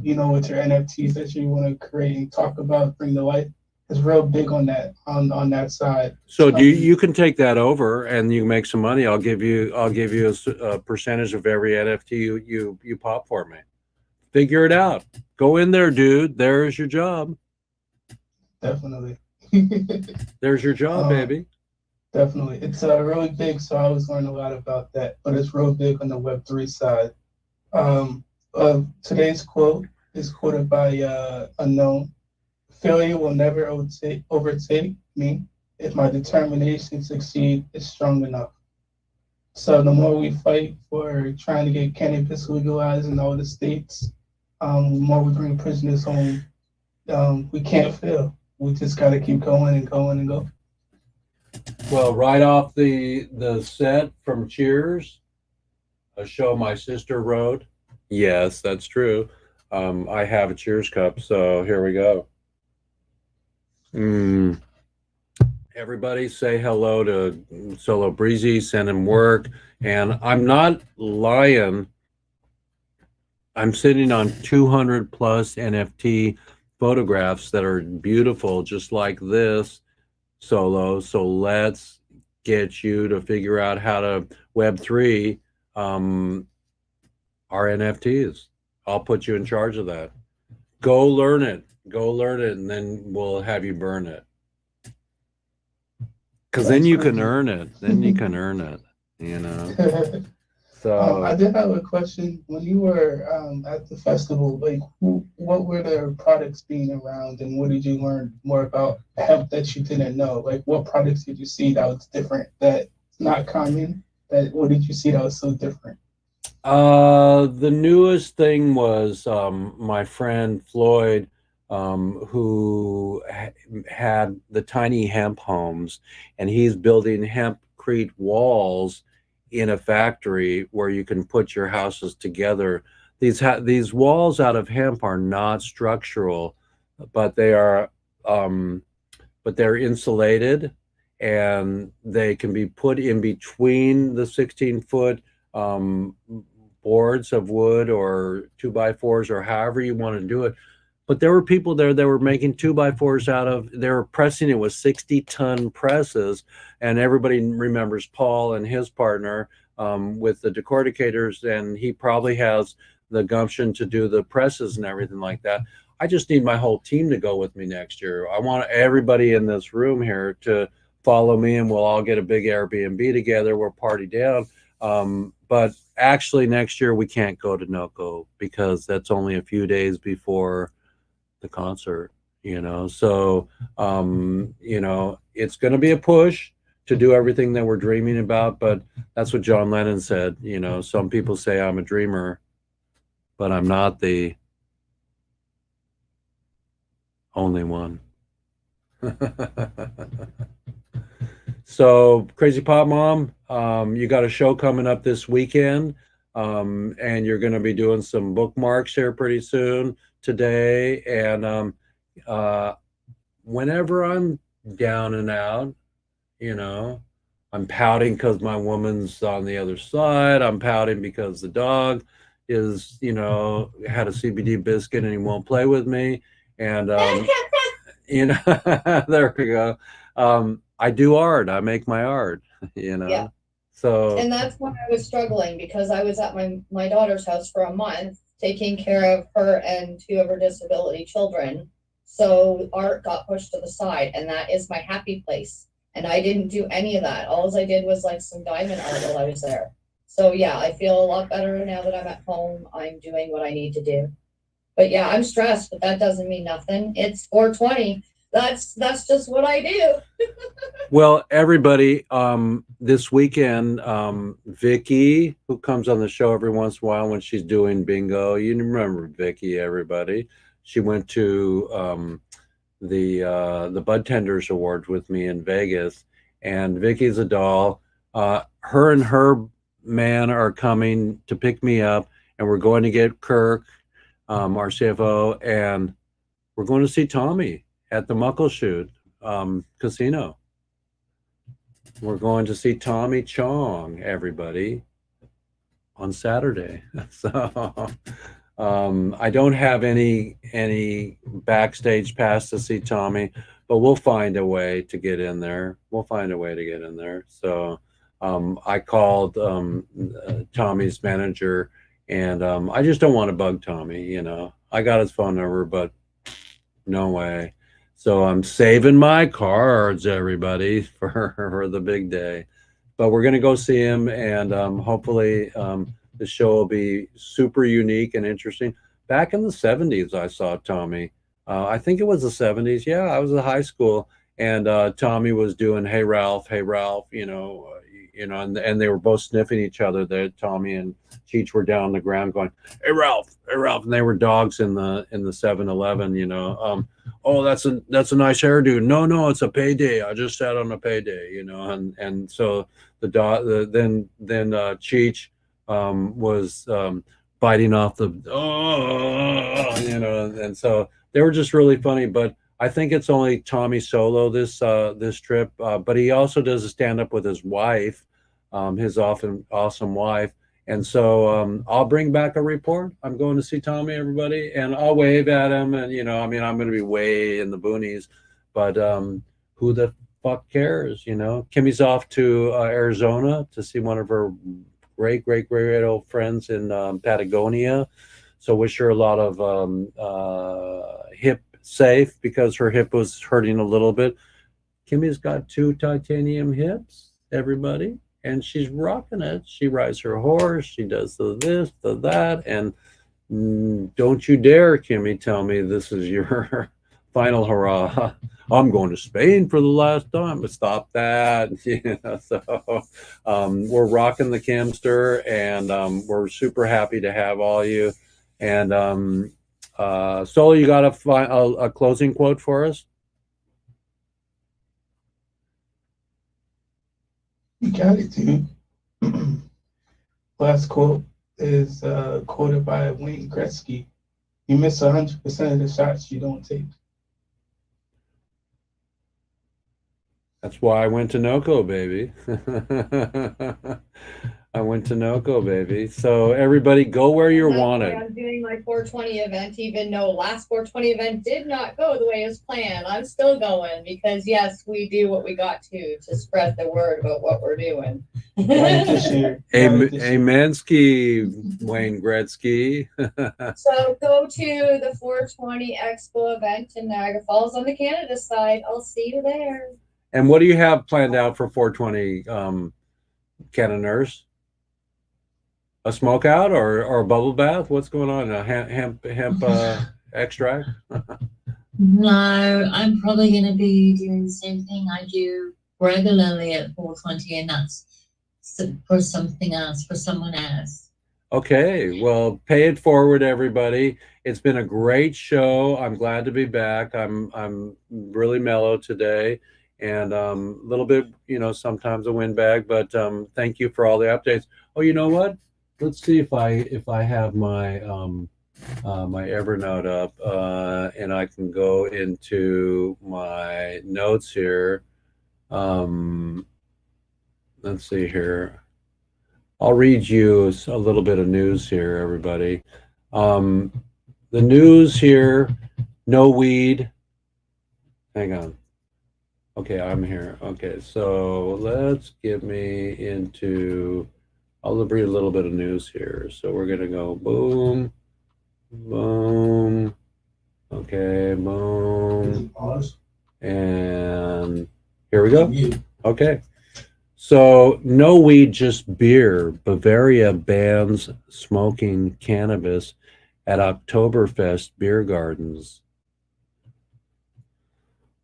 You know, with your NFTs that you want to create and talk about, bring to life. It's real big on that that side. So you can take that over and you make some money. I'll give you a percentage of every NFT you pop for me. Figure it out. Go in there, dude. There's your job. Definitely. There's your job, baby. Definitely. It's really big, so I was learning a lot about that, but it's real big on the Web3 side. Today's quote is quoted by Unknown. Failure will never overtake me if my determination to succeed is strong enough. So the more we fight for trying to get cannabis legalized in all the states, the more we bring prisoners home. We can't fail. We just got to keep going and going and go. Well, right off the set from Cheers, a show my sister wrote. Yes, that's true. I have a Cheers cup, so here we go. Everybody say hello to Solo Breezy, send him work. And I'm not lying. I'm sitting on 200 plus NFT photographs that are beautiful, just like this, Solo. So let's get you to figure out how to Web3 our NFTs. I'll put you in charge of that. Go learn it, and then we'll have you burn it. Because then you can earn it. You know. So I did have a question. When you were at the festival, like, what were the products being around, and what did you learn more about hemp that you didn't know? Like, what products did you see that was different, that's not common? What did you see that was so different? The newest thing was my friend Floyd, who had the tiny hemp homes, and he's building hempcrete walls in a factory where you can put your houses together. These walls out of hemp are not structural, but they're insulated, and they can be put in between the 16-foot boards of wood or 2x4s or however you want to do it. But there were people there that were making 2x4s they were pressing it with 60-ton presses. And everybody remembers Paul and his partner with the decorticators, and he probably has the gumption to do the presses and everything like that. I just need my whole team to go with me next year. I want everybody in this room here to follow me, and we'll all get a big Airbnb together. We'll party down. But actually next year we can't go to NOCO because that's only a few days before the concert, you know. So, you know, it's going to be a push to do everything that we're dreaming about. But that's what John Lennon said. You know, some people say I'm a dreamer, but I'm not the only one. So, Crazy Pop Mom, you got a show coming up this weekend, and you're going to be doing some bookmarks here pretty soon today. And whenever I'm down and out, you know, I'm pouting because my woman's on the other side. I'm pouting because the dog is, you know, had a CBD biscuit and he won't play with me. And you know, there we go. I do art. I make my art, you know. Yeah. So And that's when I was struggling because I was at my daughter's house for a month taking care of her and two of her disability children. So art got pushed to the side, and that is my happy place. And I didn't do any of that. All I did was like some diamond art while I was there. So yeah, I feel a lot better now that I'm at home. I'm doing what I need to do. But yeah, I'm stressed, but that doesn't mean nothing. It's 420. That's just what I do. well, everybody, this weekend, Vicky, who comes on the show every once in a while when she's doing bingo, you remember Vicky, everybody. She went to the Bud Tenders Awards with me in Vegas, and Vicky's a doll. Her and her man are coming to pick me up, and we're going to get Kirk, our CFO, and we're going to see Tommy at the Muckleshoot Casino. We're going to see Tommy Chong, everybody, on Saturday. So I don't have any backstage pass to see Tommy, but we'll find a way to get in there. We'll find a way to get in there. So I called Tommy's manager, and I just don't want to bug Tommy. You know, I got his phone number, but no way. So I'm saving my cards, everybody, for the big day. But we're gonna go see him, and hopefully the show will be super unique and interesting. Back in the '70s, I saw Tommy. I think it was the '70s. Yeah, I was in high school, and Tommy was doing "Hey Ralph, Hey Ralph," you know, and they were both sniffing each other. There, Tommy and Cheech were down on the ground going, "Hey Ralph, Hey Ralph," and they were dogs in the 7-Eleven. You know, oh, that's a nice hairdo. No, it's a payday. I just sat on a payday. You know, and so the dog, then Cheech was biting off the you know, and so they were just really funny. But I think it's only Tommy solo this trip, but he also does a stand up with his wife, his often awesome wife. And so I'll bring back a report. I'm going to see Tommy, everybody, and I'll wave at him. And you know, I mean, I'm going to be way in the boonies, but who the fuck cares? You know, Kimmy's off to Arizona to see one of her great old friends in Patagonia. So wish her a lot of hip safe, because her hip was hurting a little bit. Kimmy's got 2 titanium hips, everybody, and she's rocking it. She rides her horse, she does the this, the that, and don't you dare, Kimmy, tell me this is your final hurrah. I'm going to Spain for the last time, but stop that. You know, so we're rocking the Camster, and we're super happy to have all you. And Solo, you got a closing quote for us? You got it, dude. Last quote is quoted by Wayne Gretzky. You miss 100% of the shots you don't take. That's why I went to NOCO, baby. I went to NOCO, baby. So everybody go where you're That's why wanted. I'm doing my 420 event, even though last 420 event did not go the way it was planned. I'm still going because yes, we do what we got to spread the word about what we're doing. This year. Amenski, Wayne Gretzky. So go to the 420 Expo event in Niagara Falls on the Canada side. I'll see you there. And what do you have planned out for 420, Canna Nurse? A smoke out or a bubble bath? What's going on? A hemp extract? No, I'm probably going to be doing the same thing I do regularly at 420, and that's for something else, for someone else. Okay, well, pay it forward, everybody. It's been a great show. I'm glad to be back. I'm really mellow today, and a little bit, sometimes a windbag. But thank you for all the updates. Oh, you know what? Let's see if I have my Evernote up, and I can go into my notes here. Um, let's see here. I'll read you a little bit of news here, everybody. Um, the news here, no weed. Hang on. Okay, I'm here. Okay, so let's get me into, I'll read a little bit of news here. So we're going to go boom, boom. Okay, boom. Pause. And here we go. Okay. So, no weed, just beer. Bavaria bans smoking cannabis at Oktoberfest beer gardens.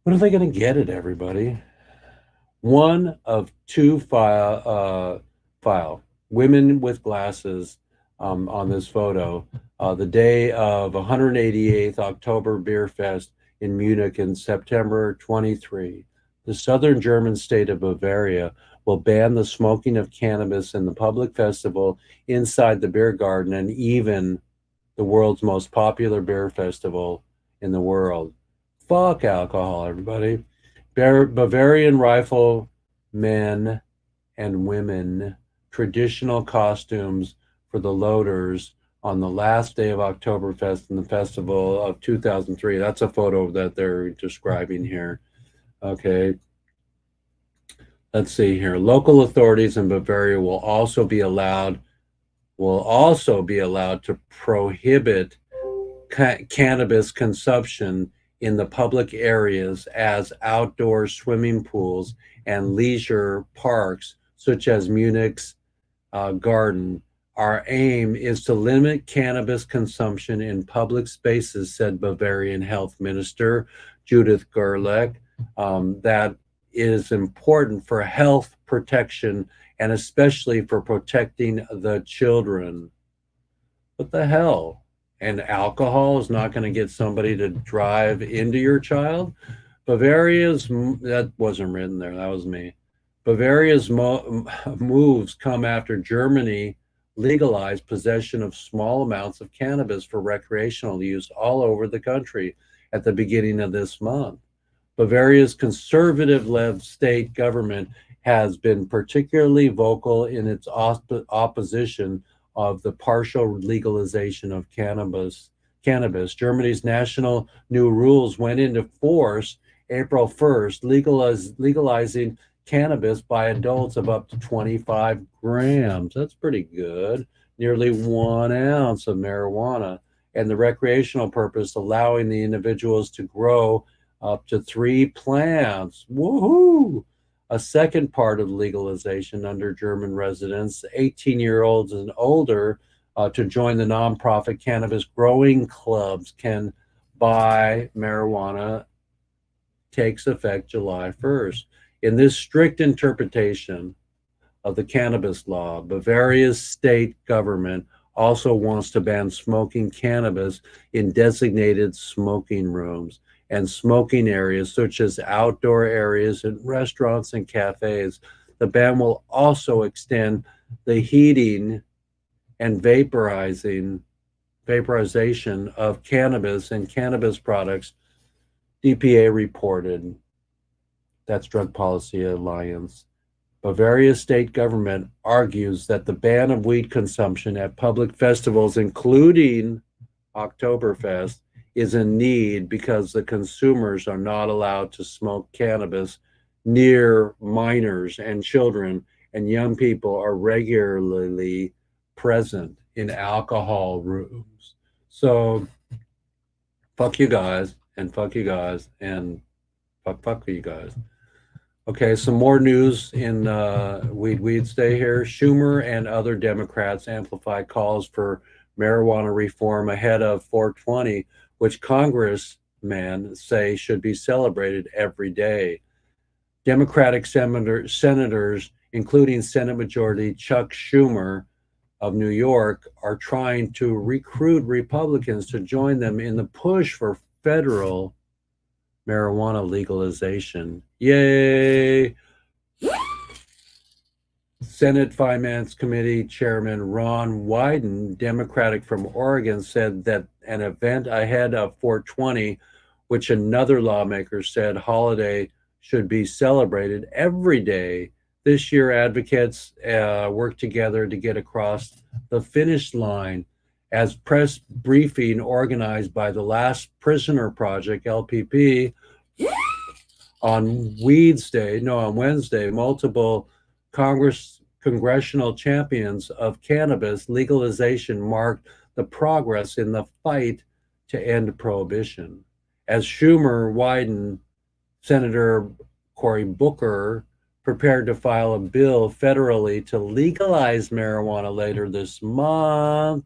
When are they going to get it, everybody? One of two file women with glasses on this photo. The day of 188th October Beer Fest in Munich in September 23. The southern German state of Bavaria will ban the smoking of cannabis in the public festival inside the beer garden and even the world's most popular beer festival in the world. Fuck alcohol, everybody. Bavarian riflemen and women, traditional costumes for the loaders on the last day of Oktoberfest in the festival of 2003. That's a photo that they're describing here. Okay. Let's see here. Local authorities in Bavaria will also be allowed to prohibit cannabis consumption in the public areas as outdoor swimming pools and leisure parks, such as Munich's garden. Our aim is to limit cannabis consumption in public spaces, said Bavarian Health Minister Judith Gerlach. That is important for health protection and especially for protecting the children. What the hell? And alcohol is not going to get somebody to drive into your child? That wasn't written there, that was me. Bavaria's moves come after Germany legalized possession of small amounts of cannabis for recreational use all over the country at the beginning of this month. Bavaria's conservative-led state government has been particularly vocal in its opposition of the partial legalization of cannabis. Germany's national new rules went into force April 1st, legalizing cannabis by adults of up to 25 grams. That's pretty good. Nearly 1 ounce of marijuana. And the recreational purpose, allowing the individuals to grow up to 3 plants. Woohoo! A second part of legalization under German residents, 18-year-olds and older, to join the nonprofit cannabis growing clubs can buy marijuana, takes effect July 1st. In this strict interpretation of the cannabis law, Bavaria's state government also wants to ban smoking cannabis in designated smoking rooms and smoking areas such as outdoor areas in restaurants and cafes. The ban will also extend the heating and vaporization of cannabis and cannabis products, DPA reported. That's Drug Policy Alliance. Bavaria's state government argues that the ban of weed consumption at public festivals, including Oktoberfest, is in need because the consumers are not allowed to smoke cannabis near minors and children, and young people are regularly present in alcohol rooms. So fuck you guys, and fuck you guys, and fuck you guys. Okay, some more news in Weedsday here. Schumer and other Democrats amplify calls for marijuana reform ahead of 420, which congressmen say should be celebrated every day. Democratic senators, including Senate Majority Chuck Schumer of New York, are trying to recruit Republicans to join them in the push for federal marijuana legalization. Yay! Senate Finance Committee Chairman Ron Wyden, Democratic from Oregon, said that an event ahead of 420, which another lawmaker said holiday should be celebrated every day. This year, advocates worked together to get across the finish line. As press briefing organized by the Last Prisoner Project, LPP, on Wednesday, multiple congressional champions of cannabis legalization marked the progress in the fight to end prohibition. As Schumer, Wyden, Senator Cory Booker prepared to file a bill federally to legalize marijuana later this month,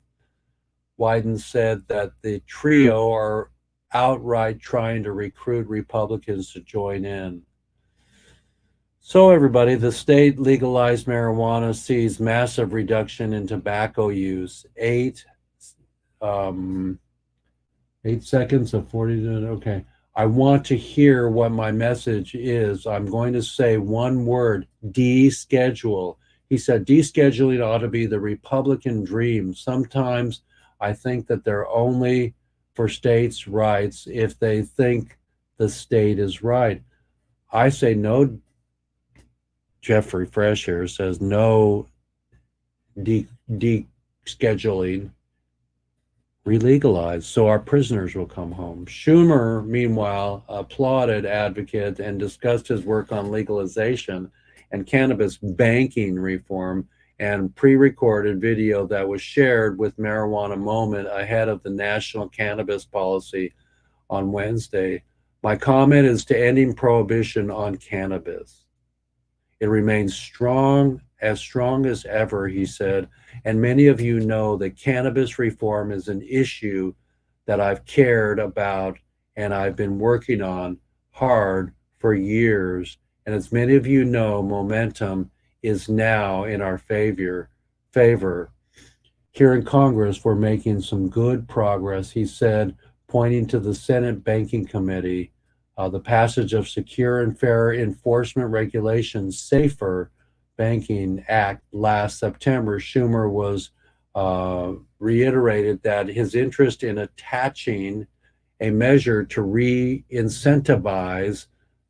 Wyden said that the trio are outright trying to recruit Republicans to join in. So everybody, the state legalized marijuana sees massive reduction in tobacco use. 8 seconds of 40. Okay. I want to hear what my message is. I'm going to say one word: deschedule. He said descheduling ought to be the Republican dream. Sometimes I think that they're only for states' rights if they think the state is right. I say no. Jeffrey Fresh here says no descheduling, relegalize so our prisoners will come home. Schumer, meanwhile, applauded advocate and discussed his work on legalization and cannabis banking reform and pre-recorded video that was shared with Marijuana Moment ahead of the national cannabis policy on Wednesday. My comment is to ending prohibition on cannabis. It remains strong as ever, he said, and many of you know that cannabis reform is an issue that I've cared about and I've been working on hard for years. And as many of you know, momentum is now in our favor. Here in Congress, we're making some good progress, he said, pointing to the Senate Banking Committee. The passage of Secure and Fair Enforcement Regulations, SAFER Banking Act last September. Schumer was reiterated that his interest in attaching a measure to re-incentivize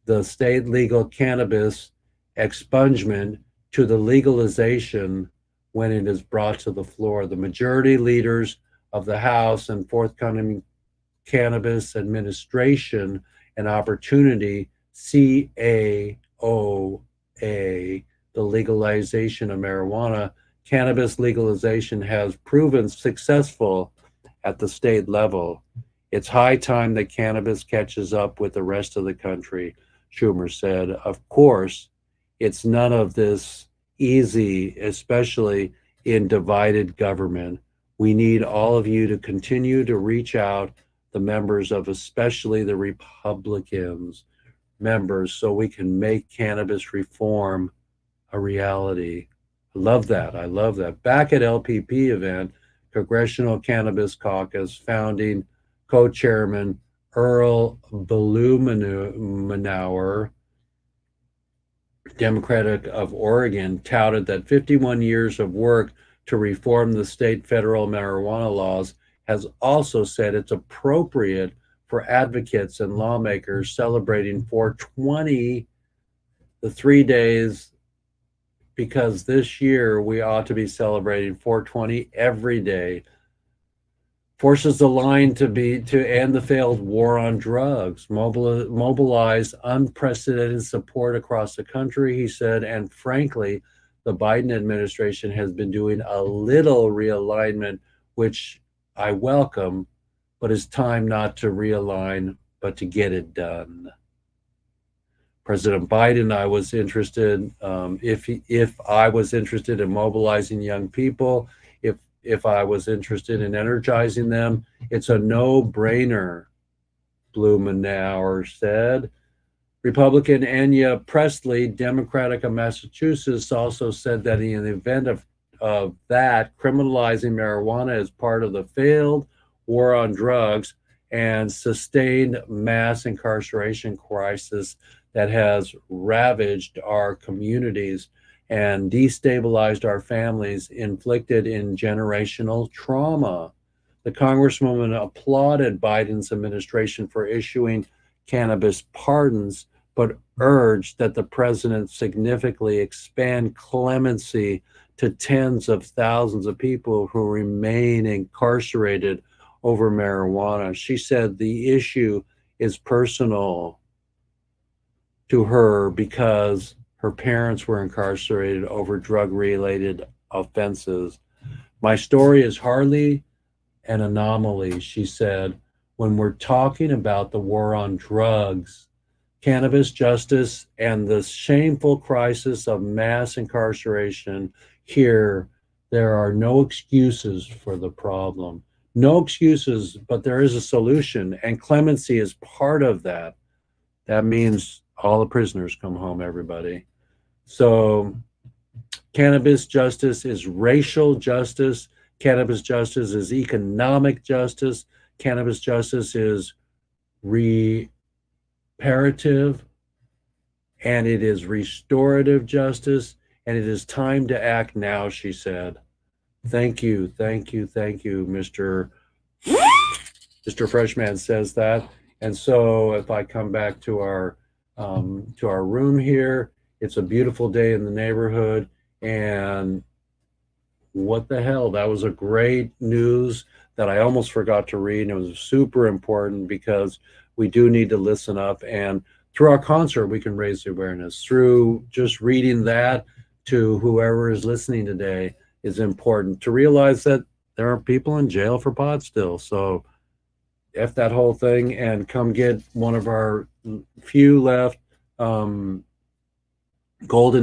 the state legal cannabis expungement to the legalization when it is brought to the floor. The majority leaders of the House and forthcoming Cannabis Administration and Opportunity, CAOA, the legalization of marijuana. Cannabis legalization has proven successful at the state level. It's high time that cannabis catches up with the rest of the country, Schumer said. Of course, it's none of this easy, especially in divided government. We need all of you to continue to reach out, the members of especially the Republicans members, so we can make cannabis reform a reality. I love that. Back at LPP event, Congressional Cannabis Caucus founding co-chairman Earl Blumenauer, Democratic of Oregon, touted that 51 years of work to reform the state federal marijuana laws has also said it's appropriate for advocates and lawmakers celebrating 420, the 3 days, because this year we ought to be celebrating 420 every day. Forces the line to end the failed war on drugs, mobilize unprecedented support across the country, he said, and frankly, the Biden administration has been doing a little realignment, which I welcome, but it's time not to realign, but to get it done. President Biden, I was interested, if I was interested in mobilizing young people, if I was interested in energizing them, it's a no-brainer, Blumenauer said. Republican Anya Presley, Democratic of Massachusetts, also said that in the event of that, criminalizing marijuana is part of the failed war on drugs and sustained mass incarceration crisis that has ravaged our communities and destabilized our families, inflicted in generational trauma. The Congresswoman applauded Biden's administration for issuing cannabis pardons, but urged that the president significantly expand clemency to tens of thousands of people who remain incarcerated over marijuana. She said the issue is personal to her because her parents were incarcerated over drug-related offenses. My story is hardly an anomaly, she said, when we're talking about the war on drugs, cannabis justice, and the shameful crisis of mass incarceration here. There are no excuses for the problem. No excuses, but there is a solution, and clemency is part of that. That means all the prisoners come home, everybody. So cannabis justice is racial justice. Cannabis justice is economic justice. Cannabis justice is reparative, and it is restorative justice, and it is time to act now, she said. Thank you, thank you, thank you, Mr. Freshman says that. And so if I come back to our room here, it's a beautiful day in the neighborhood, and what the hell, that was a great news that I almost forgot to read, and it was super important because we do need to listen up, and through our concert we can raise the awareness. Through just reading that to whoever is listening today is important to realize that there are people in jail for pot still. So F that whole thing and come get one of our few left golden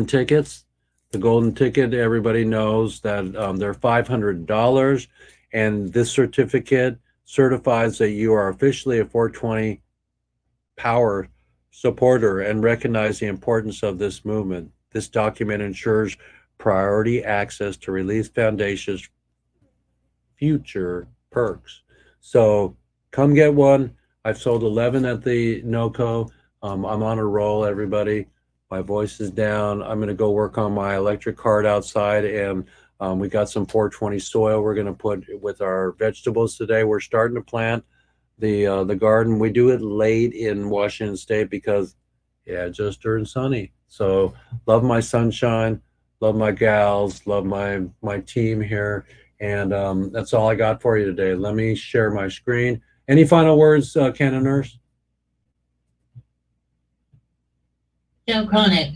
tickets. The golden ticket, everybody knows that they're $500, and this certificate certifies that you are officially a 420 Power supporter and recognize the importance of this movement. This document ensures priority access to Relief Foundation's future perks. So come get one. I've sold 11 at the NOCO. I'm on a roll, everybody. My voice is down. I'm going to go work on my electric cart outside, and we got some 420 soil we're going to put with our vegetables today. We're starting to plant the garden. We do it late in Washington State because, yeah, it just turned sunny. So love my sunshine, love my gals, love my team here, and that's all I got for you today. Let me share my screen. Any final words, Canna Nurse? So, Chronic,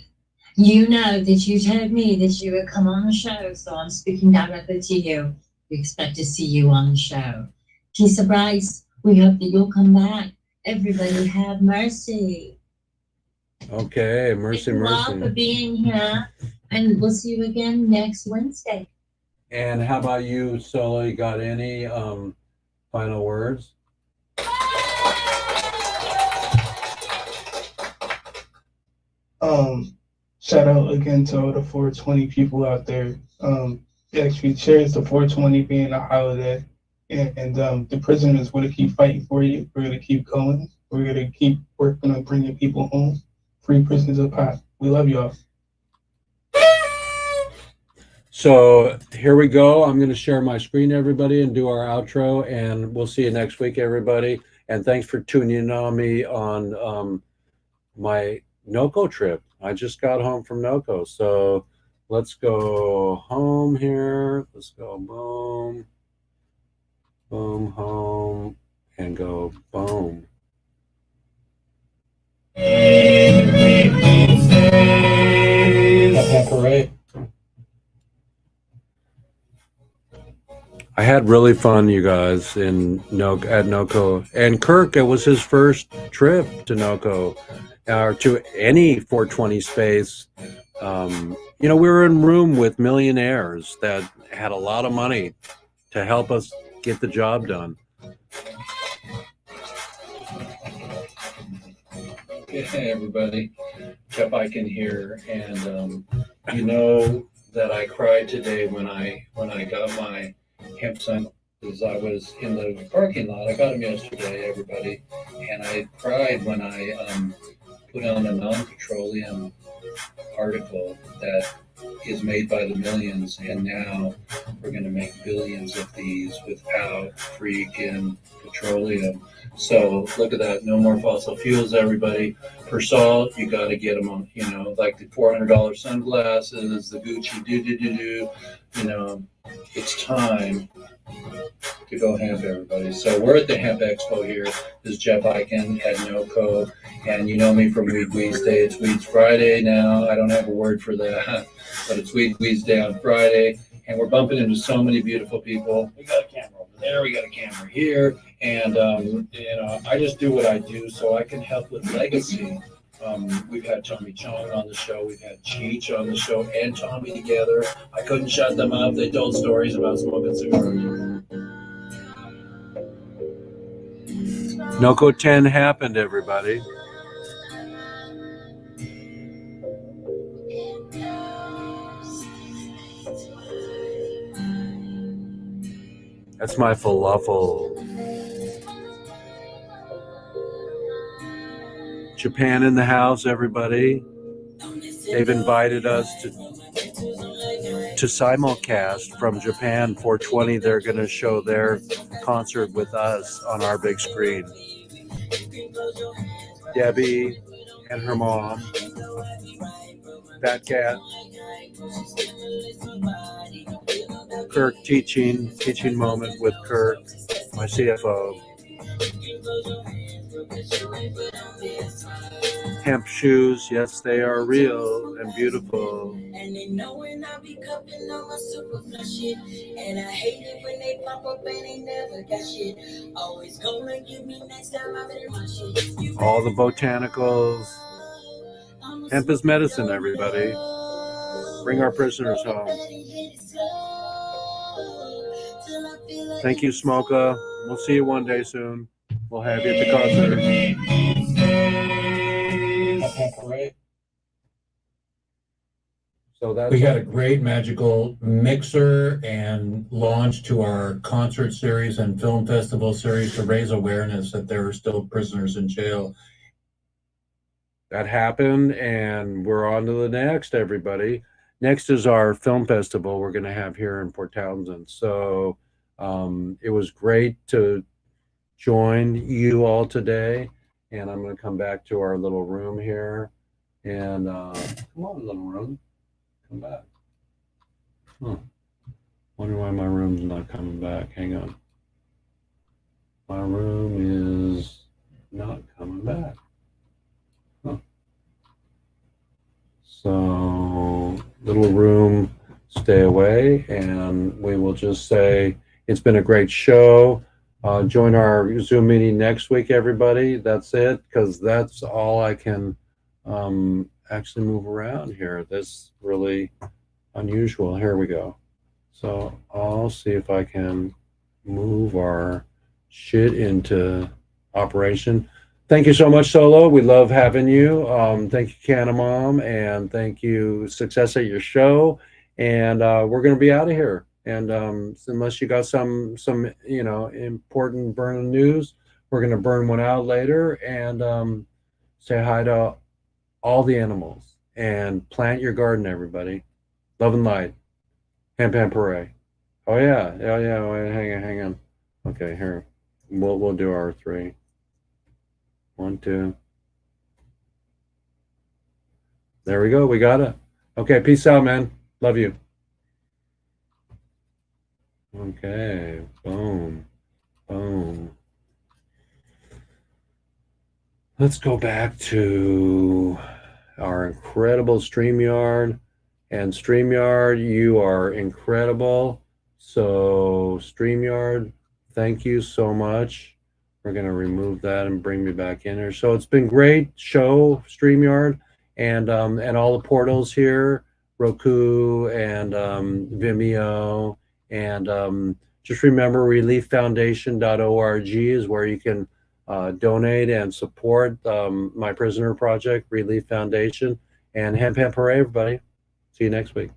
you know that you told me that you would come on the show, so I'm speaking directly to you. We expect to see you on the show. Tisa Bryce, we hope that you'll come back. Everybody have mercy. Okay, mercy, Thank you all mercy. for being here, and we'll see you again next Wednesday. And how about you, Solo? You got any final words? Shout out again to all the 420 people out there. Actually, cheers to 420 being a holiday. And the prisoners, we're going to keep fighting for you. We're going to keep going. We're going to keep working on bringing people home. Free prisoners of pot. We love y'all. So here we go. I'm going to share my screen, everybody, and do our outro. And we'll see you next week, everybody. And thanks for tuning in on me on my NOCO trip. I just got home from NOCO. So let's go home here. Let's go boom, boom, home, and go boom. Parade. I had really fun, you guys, at NOCO. And Kirk, it was his first trip to NOCO. or to any 420 space. You know, we were in a room with millionaires that had a lot of money to help us get the job done. Hey everybody, Jeff Eichen here, and you know that I cried today when I got my hemp sign because I was in the parking lot. I got them yesterday, everybody, and I cried when I put on a non-petroleum article that is made by the millions, and now we're going to make billions of these without freaking petroleum. So look at that. No more fossil fuels, everybody. For salt, you got to get them on, you know, like the $400 sunglasses, the Gucci do. You know, it's time to go hemp, everybody. So we're at the Hemp Expo here. This is Jeff Eichen at NOCO. And you know me from Weeds Day. It's Weeds Friday now. I don't have a word for that, but it's Weeds Day on Friday. And we're bumping into so many beautiful people. We got a camera over there. We got a camera here. And, you know, I just do what I do so I can help with legacy. We've had Tommy Chong on the show. We've had Cheech on the show and Tommy together. I couldn't shut them up. They told stories about smoking cigars. NOCO 10 happened, everybody. That's my falafel. Japan in the house, everybody. They've invited us to simulcast from Japan 420. They're going to show their concert with us on our big screen. Debbie and her mom, Fat Cat, Kirk teaching moment with Kirk, my CFO. Hemp shoes, yes, they are real and beautiful. And they know when I be cupping on my super flush shit. And I hate it when they pop up and they never got shit. Always gonna give me next time I'm in my shit. All the botanicals. Hemp is medicine, everybody. Bring our prisoners home. Thank you, Smoka. We'll see you one day soon. We'll have you at the concert. So that's We got a great magical mixer and launch to our concert series and film festival series to raise awareness that there are still prisoners in jail. that happened, and we're on to the next, everybody. Next is our film festival we're going to have here in Port Townsend. So it was great to join you all today, and I'm going to come back to our little room here. And come on, little room, come back. Huh. Wonder why my room's not coming back. Hang on. My room is not coming back. Huh. So, little room, stay away, and we will just say it's been a great show. Join our Zoom meeting next week, everybody. That's it, because that's all I can actually move around here. That's really unusual. Here we go. So I'll see if I can move our shit into operation. Thank you so much, Solo. We love having you. Thank you, Canna Mom, and thank you, Success at your show. And we're going to be out of here. And unless you got some important burning news, we're going to burn one out later and say hi to all the animals and plant your garden, everybody. Love and light. Ham Pam Parade. Oh yeah. Wait, hang on. Okay, here. We'll do our three. 1, 2. There we go. We got it. Okay, peace out, man. Love you. Okay. Boom. Boom. Let's go back to our incredible StreamYard. And StreamYard, you are incredible. So StreamYard, thank you so much. We're going to remove that and bring me back in here. So it's been great show, StreamYard, and all the portals here, Roku and Vimeo, and just remember relieffoundation.org is where you can donate and support My Prisoner Project, Relief Foundation, and hemp hooray, everybody. See you next week.